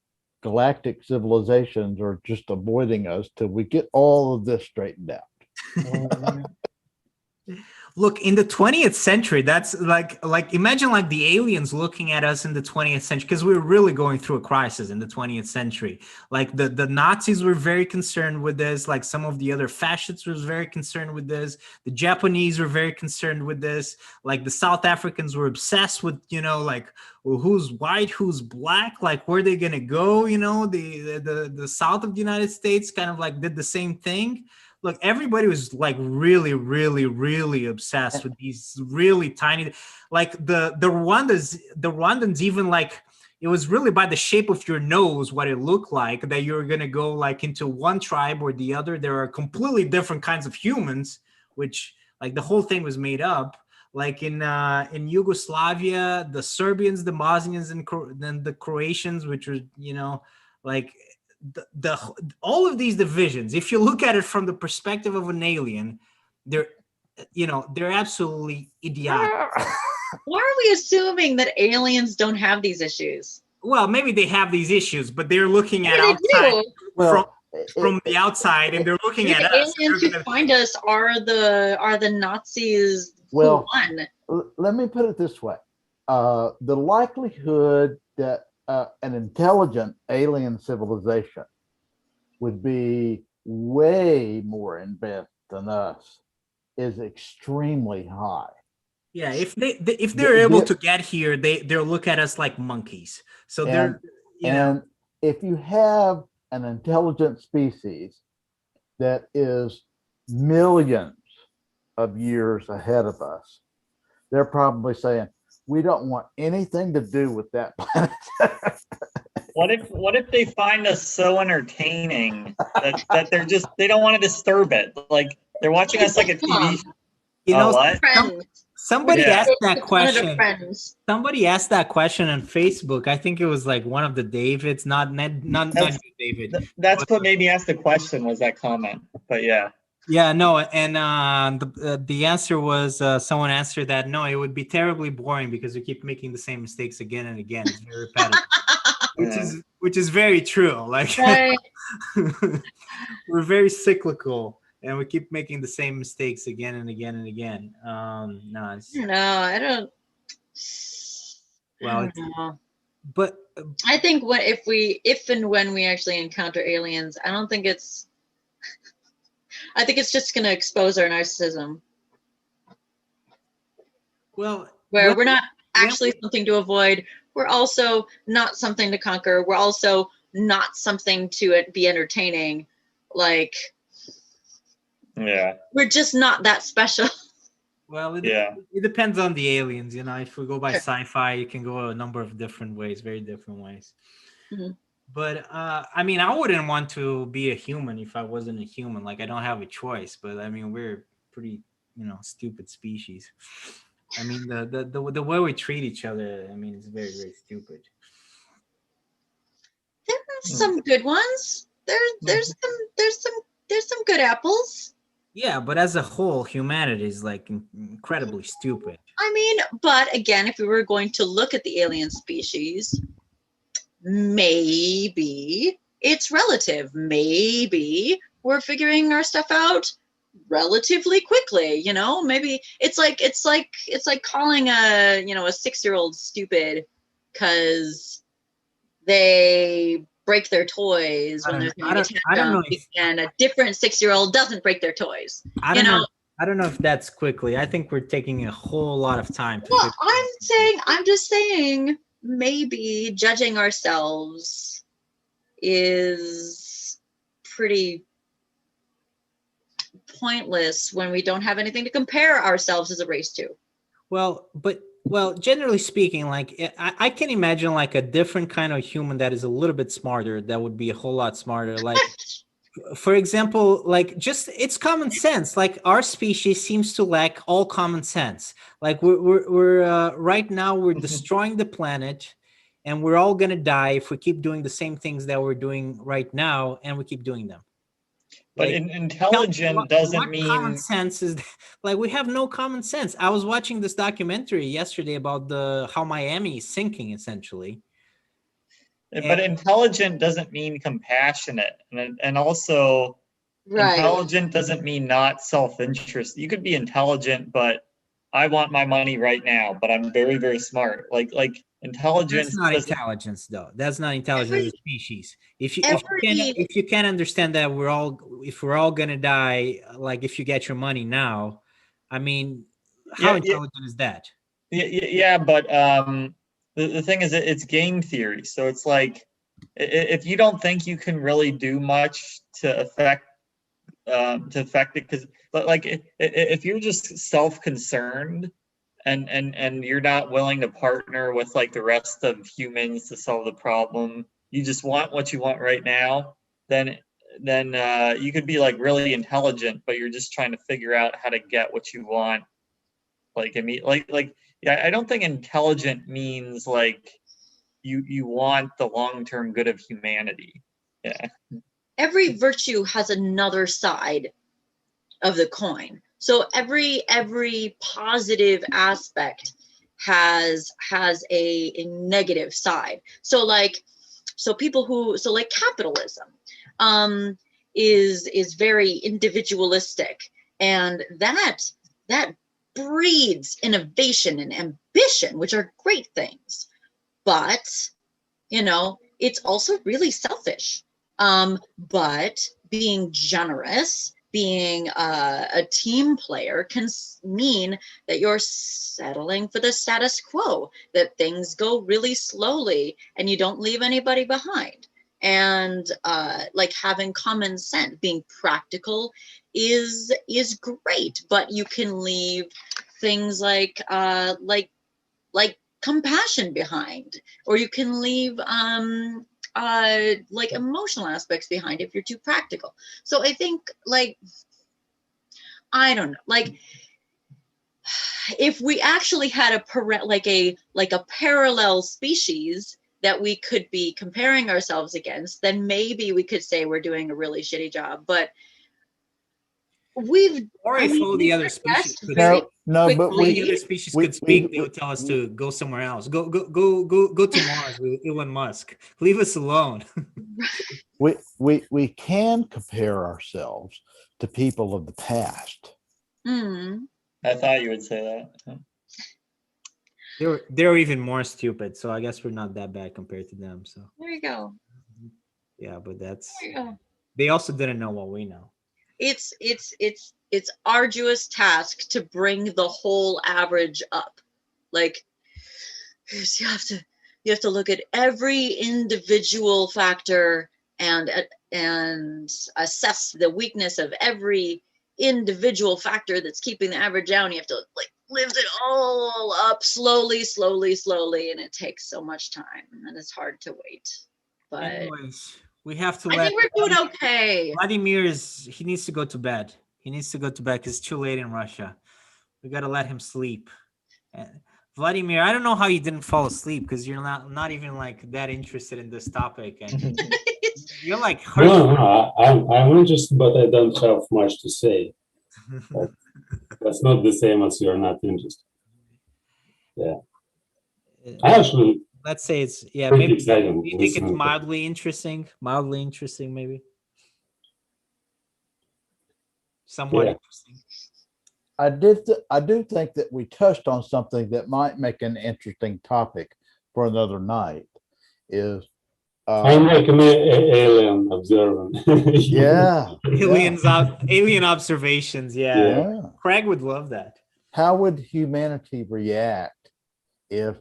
galactic civilizations are just avoiding us till we get all of this straightened out. look, in the 20th century, that's like imagine like the aliens looking at us in the 20th century, because we were really going through a crisis in the 20th century. Like the Nazis were very concerned with this, like some of the other fascists was very concerned with this, the Japanese were very concerned with this, like the South Africans were obsessed with, like, well, who's white, who's black, like where they gonna go, the South of the United States kind of like did the same thing. Look, everybody was like really, really, really obsessed with these really tiny, like the Rwandans even like, it was really by the shape of your nose, what it looked like, that you're going to go like into one tribe or the other. There are completely different kinds of humans, which like the whole thing was made up. Like in Yugoslavia, the Serbians, the Bosnians, and then the Croatians, which were, you know, like the all of these divisions, if you look at it from the perspective of an alien, they're, you know, they're absolutely idiotic. Why are we assuming that aliens don't have these issues? Well, maybe they have these issues, but they're looking at Maybe they outside do. Well, from the outside, and they're looking Maybe at the us. aliens who find us are the Nazis Well, who won. let me put it this way. The likelihood that an intelligent alien civilization would be way more advanced than us is extremely high. Yeah, if they're able to get here, they'll look at us like monkeys. So they're, you know, and if you have an intelligent species that is millions of years ahead of us, they're probably saying, we don't want anything to do with that planet. What if they find us so entertaining that they don't want to disturb it? Like they're watching us like a TV. you know, what? somebody Yeah. asked that question. Friends. Somebody asked that question on Facebook. I think it was like one of the Davids, not David. That's what made me ask the question, was that comment. But yeah. Yeah, no, and the answer was someone answered that no, it would be terribly boring because we keep making the same mistakes again and again. It's very repetitive, which is very true. Like Right. we're very cyclical, and we keep making the same mistakes again and again and again. No, I don't. Well, I don't know. But I think if and when we actually encounter aliens, I don't think it's. I think it's just going to expose our narcissism. Well, where we're not actually something to avoid. We're also not something to conquer. We're also not something to be entertaining. Like, yeah, we're just not that special. Well, it depends on the aliens. You know, if we go by sci-fi, you can go a number of different ways, very different ways. Mm-hmm. But I mean, I wouldn't want to be a human if I wasn't a human. Like, I don't have a choice. But I mean, we're pretty, stupid species. I mean, the way we treat each other, I mean, it's very, very stupid. There are some good ones. There's some good apples. Yeah, but as a whole, humanity is like incredibly stupid. I mean, but again, if we were going to look at the alien species, maybe it's relative. Maybe we're figuring our stuff out relatively quickly. Maybe it's like calling a 6-year-old stupid because they break their toys when there's no and a different 6-year-old doesn't break their toys. I don't know if that's quickly. I think we're taking a whole lot of time. I'm just saying, maybe judging ourselves is pretty pointless when we don't have anything to compare ourselves as a race to. Well, generally speaking, like I can imagine like a different kind of human that is a little bit smarter. That would be a whole lot smarter. Like, for example, like just it's common sense. Like our species seems to lack all common sense. Like we're right now we're destroying the planet, and we're all gonna die if we keep doing the same things that we're doing right now, and we keep doing them. But intelligent doesn't mean common sense is like we have no common sense. I was watching this documentary yesterday about how Miami is sinking essentially. But intelligent doesn't mean compassionate, and also intelligent doesn't mean not self-interest. You could be intelligent, but I want my money right now, but I'm very, very smart. Like intelligence. That's not intelligence, though. That's not intelligence as a species. If you can't understand that if we're all gonna die, like if you get your money now, I mean, how intelligent is that? Yeah, but the thing is, it's game theory. So it's like if you don't think you can really do much to affect it, because like if you're just self-concerned and you're not willing to partner with like the rest of humans to solve the problem, you just want what you want right now, then you could be like really intelligent, but you're just trying to figure out how to get what you want. Like, I mean, yeah, I don't think intelligent means like you want the long-term good of humanity. Yeah. Every virtue has another side of the coin. So every positive aspect has a negative side. So like capitalism is very individualistic, and that breeds innovation and ambition, which are great things. But it's also really selfish. But being generous, being a team player can mean that you're settling for the status quo, that things go really slowly and you don't leave anybody behind. And like having common sense, being practical is great, but you can leave things like compassion behind, or you can leave like emotional aspects behind if you're too practical. So I think I don't know, if we actually had a parallel species that we could be comparing ourselves against, then maybe we could say we're doing a really shitty job. But or if all the other species could no, but all the other species could speak, they would tell us to go somewhere else. Go to Mars with Elon Musk. Leave us alone. we can compare ourselves to people of the past. I thought you would say that. They're even more stupid, so I guess we're not that bad compared to them. So there you go. Yeah, but they also didn't know what we know. It's arduous task to bring the whole average up. Like, you have to look at every individual factor and assess the weakness of every individual factor that's keeping the average down. You have to lift it all up slowly, and it takes so much time, and it's hard to wait. But anyways, we have to. I think we're doing okay. Vladimir he needs to go to bed. He needs to go to bed because it's too late in Russia. We got to let him sleep. Vladimir, I don't know how you didn't fall asleep, because you're not even that interested in this topic, and you're No, I'm interested, but I don't have much to say. That's not the same as you're not interested. Yeah, actually, let's say it's maybe exciting. Do you think it's mildly interesting? Mildly interesting, maybe. Somewhat interesting. I do think that we touched on something that might make an interesting topic for another night. Is I'm like an alien observing. Alien observations. Yeah. Craig would love that. How would humanity react if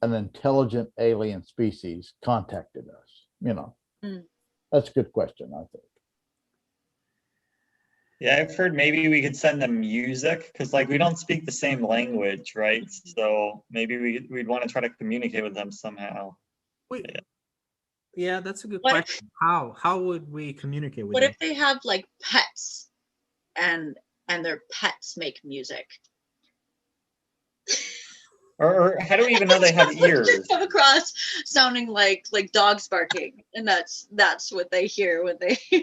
an intelligent alien species contacted us? That's a good question, I think. Yeah, I've heard maybe we could send them music, because we don't speak the same language, right? So maybe we'd want to try to communicate with them somehow. Yeah, that's a good question. How would we communicate with them? What if they have pets and their pets make music? Or how do we even know they have ears? Just come across sounding like dogs barking, and that's what they hear when they hear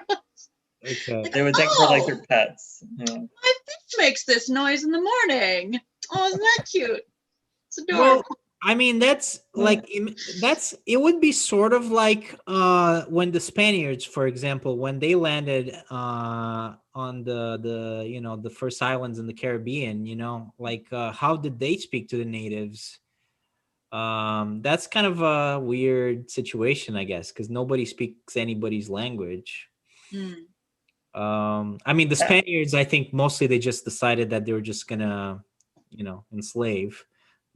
us. Okay. They would think we're their pets. Yeah. My fish makes this noise in the morning. Oh, isn't that cute? It's adorable. Well, I mean, it would be sort of like when the Spaniards, for example, when they landed on the first islands in the Caribbean, how did they speak to the natives? That's kind of a weird situation, I guess, because nobody speaks anybody's language. I mean, the Spaniards, I think mostly they just decided that they were just gonna, enslave.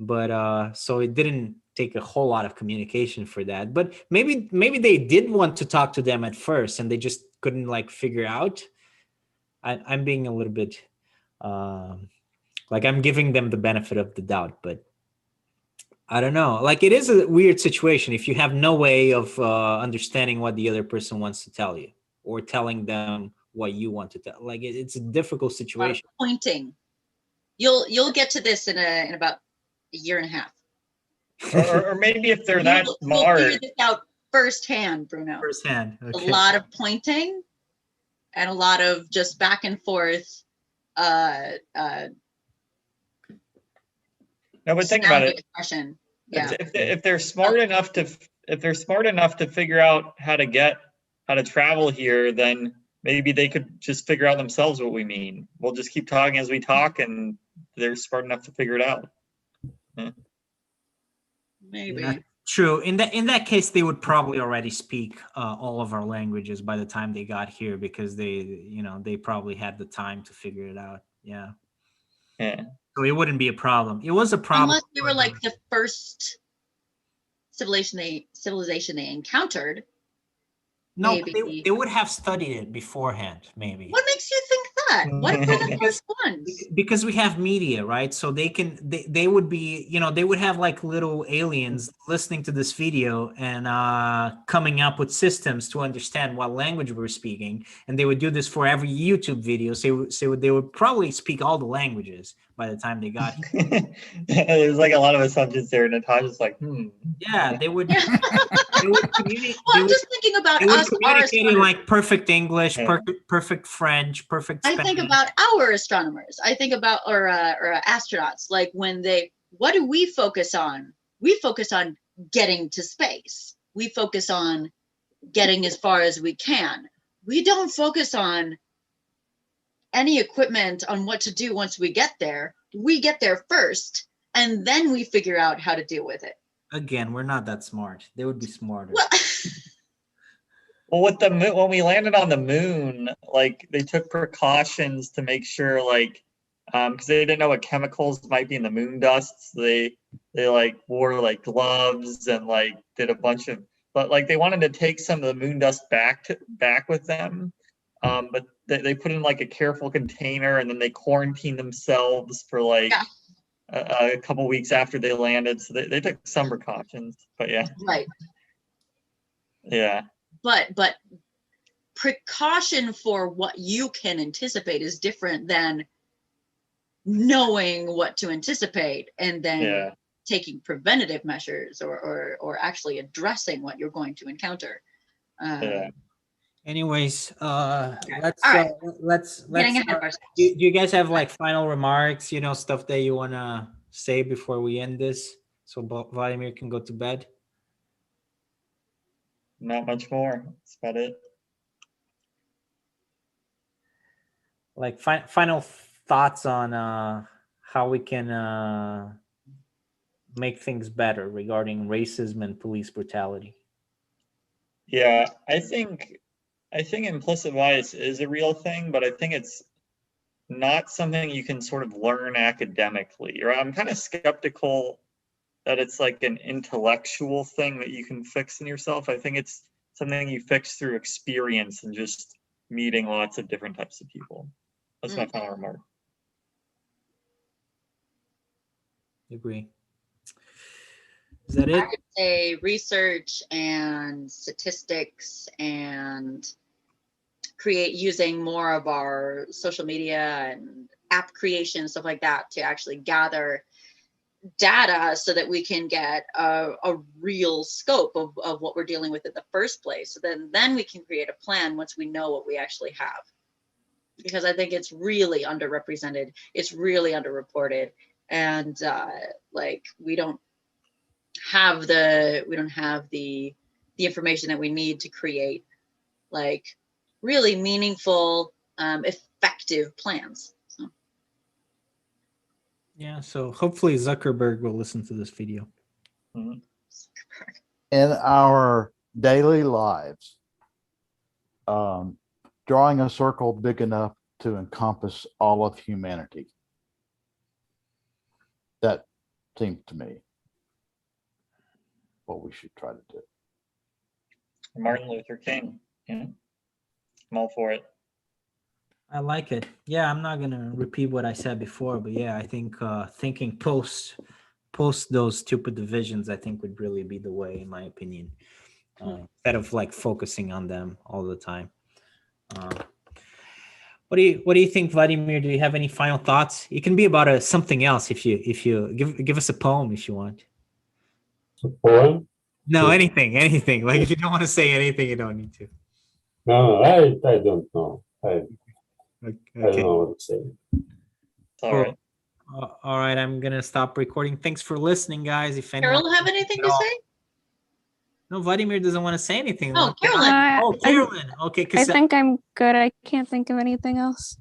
But so it didn't take a whole lot of communication for that. But maybe they did want to talk to them at first, and they just couldn't figure out. I'm being a little bit Like I'm giving them the benefit of the doubt, but I don't know. Like it is a weird situation if you have no way of understanding what the other person wants to tell you or telling them what you want to tell. Like it's a difficult A lot of situation. pointing. You'll get to this in about a year and a half. Or maybe if they're that You'll smart. figure this out firsthand, Bruno. Firsthand. A Okay. lot of pointing and a lot of just back and forth. No, but think about sound it. expression. Yeah. If they're smart enough to figure out how to travel here, then maybe they could just figure out themselves what we mean. We'll just keep talking as we talk, and they're smart enough to figure it out. Maybe. Yeah, true. In that case, they would probably already speak all of our languages by the time they got here because they probably had the time to figure it out. Yeah. Yeah. So it wouldn't be a problem. It was a problem. Unless we were like the first civilization they encountered. No, maybe. they would have studied it beforehand, maybe. What makes you think that? What if we're the first ones? Because we have media, right? So they would be, they would have like little aliens listening to this video and coming up with systems to understand what language we're speaking, and they would do this for every YouTube video. So they would probably speak all the languages by the time they got here. There's like a lot of assumptions there. Natasha's like, Yeah, they would. Yeah. They would communicate. Well, I'm just thinking about They would us, our communicate in astronomers. like perfect English, Yeah. perfect French, perfect I Spanish. think about our astronomers. I think about or astronauts. Like what do we focus on? We focus on getting to space. We focus on getting as far as we can. We don't focus on any equipment on what to do once we get there. We get there first, and then we figure out how to deal with it. Again, we're not that smart. They would be smarter. Well, well, with the moon, when we landed on the moon, like they took precautions to make sure, like, because they didn't know what chemicals might be in the moon dust. So they like wore like gloves and like did a bunch of, but like they wanted to take some of the moon dust back with them. But they put in like a careful container, and then they quarantined themselves for like a couple weeks after they landed. So they took some precautions, but yeah. right. Yeah. But precaution for what you can anticipate is different than knowing what to anticipate and then taking preventative measures or actually addressing what you're going to encounter. Anyways, let's right. let's Getting ahead of ourselves. do you guys have like final remarks, stuff that you want to say before we end this, so Vladimir can go to bed? Not much more. That's about it. Like final thoughts on how we can make things better regarding racism and police brutality. Yeah, I think implicit bias is a real thing, but I think it's not something you can sort of learn academically. Or I'm kind of skeptical that it's like an intellectual thing that you can fix in yourself. I think it's something you fix through experience and just meeting lots of different types of people. That's my final remark. Agree. Is that it? I would say research and statistics and using more of our social media and app creation, stuff like that, to actually gather data so that we can get a real scope of what we're dealing with in the first place. So then we can create a plan once we know what we actually have. Because I think it's really underrepresented, it's really underreported, and like we don't have the information that we need to create like really meaningful, effective plans. Yeah, so hopefully Zuckerberg will listen to this video. Mm-hmm. In our daily lives, drawing a circle big enough to encompass all of humanity. That seems to me what we should try to do. Martin Luther King. Yeah. I'm all for it. I like it. Yeah, I'm not gonna repeat what I said before, but yeah, I think thinking post those stupid divisions, I think would really be the way, in my opinion. Instead of like focusing on them all the time. What do you think, Vladimir? Do you have any final thoughts? It can be about something else if you give us a poem if you want. A poem? No, anything. Like if you don't want to say anything, you don't need to. No, I don't know. I don't Okay. know what to say. All Cool. right. All right, I'm gonna stop recording. Thanks for listening, guys. If anyone Carol have anything to say? No, Vladimir doesn't want to say anything. Oh, Carolyn. Oh, Carolyn. Okay, I think I'm good. I can't think of anything else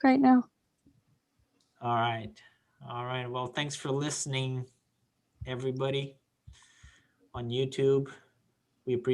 right now. All right. All right. Well, thanks for listening, everybody on YouTube. We appreciate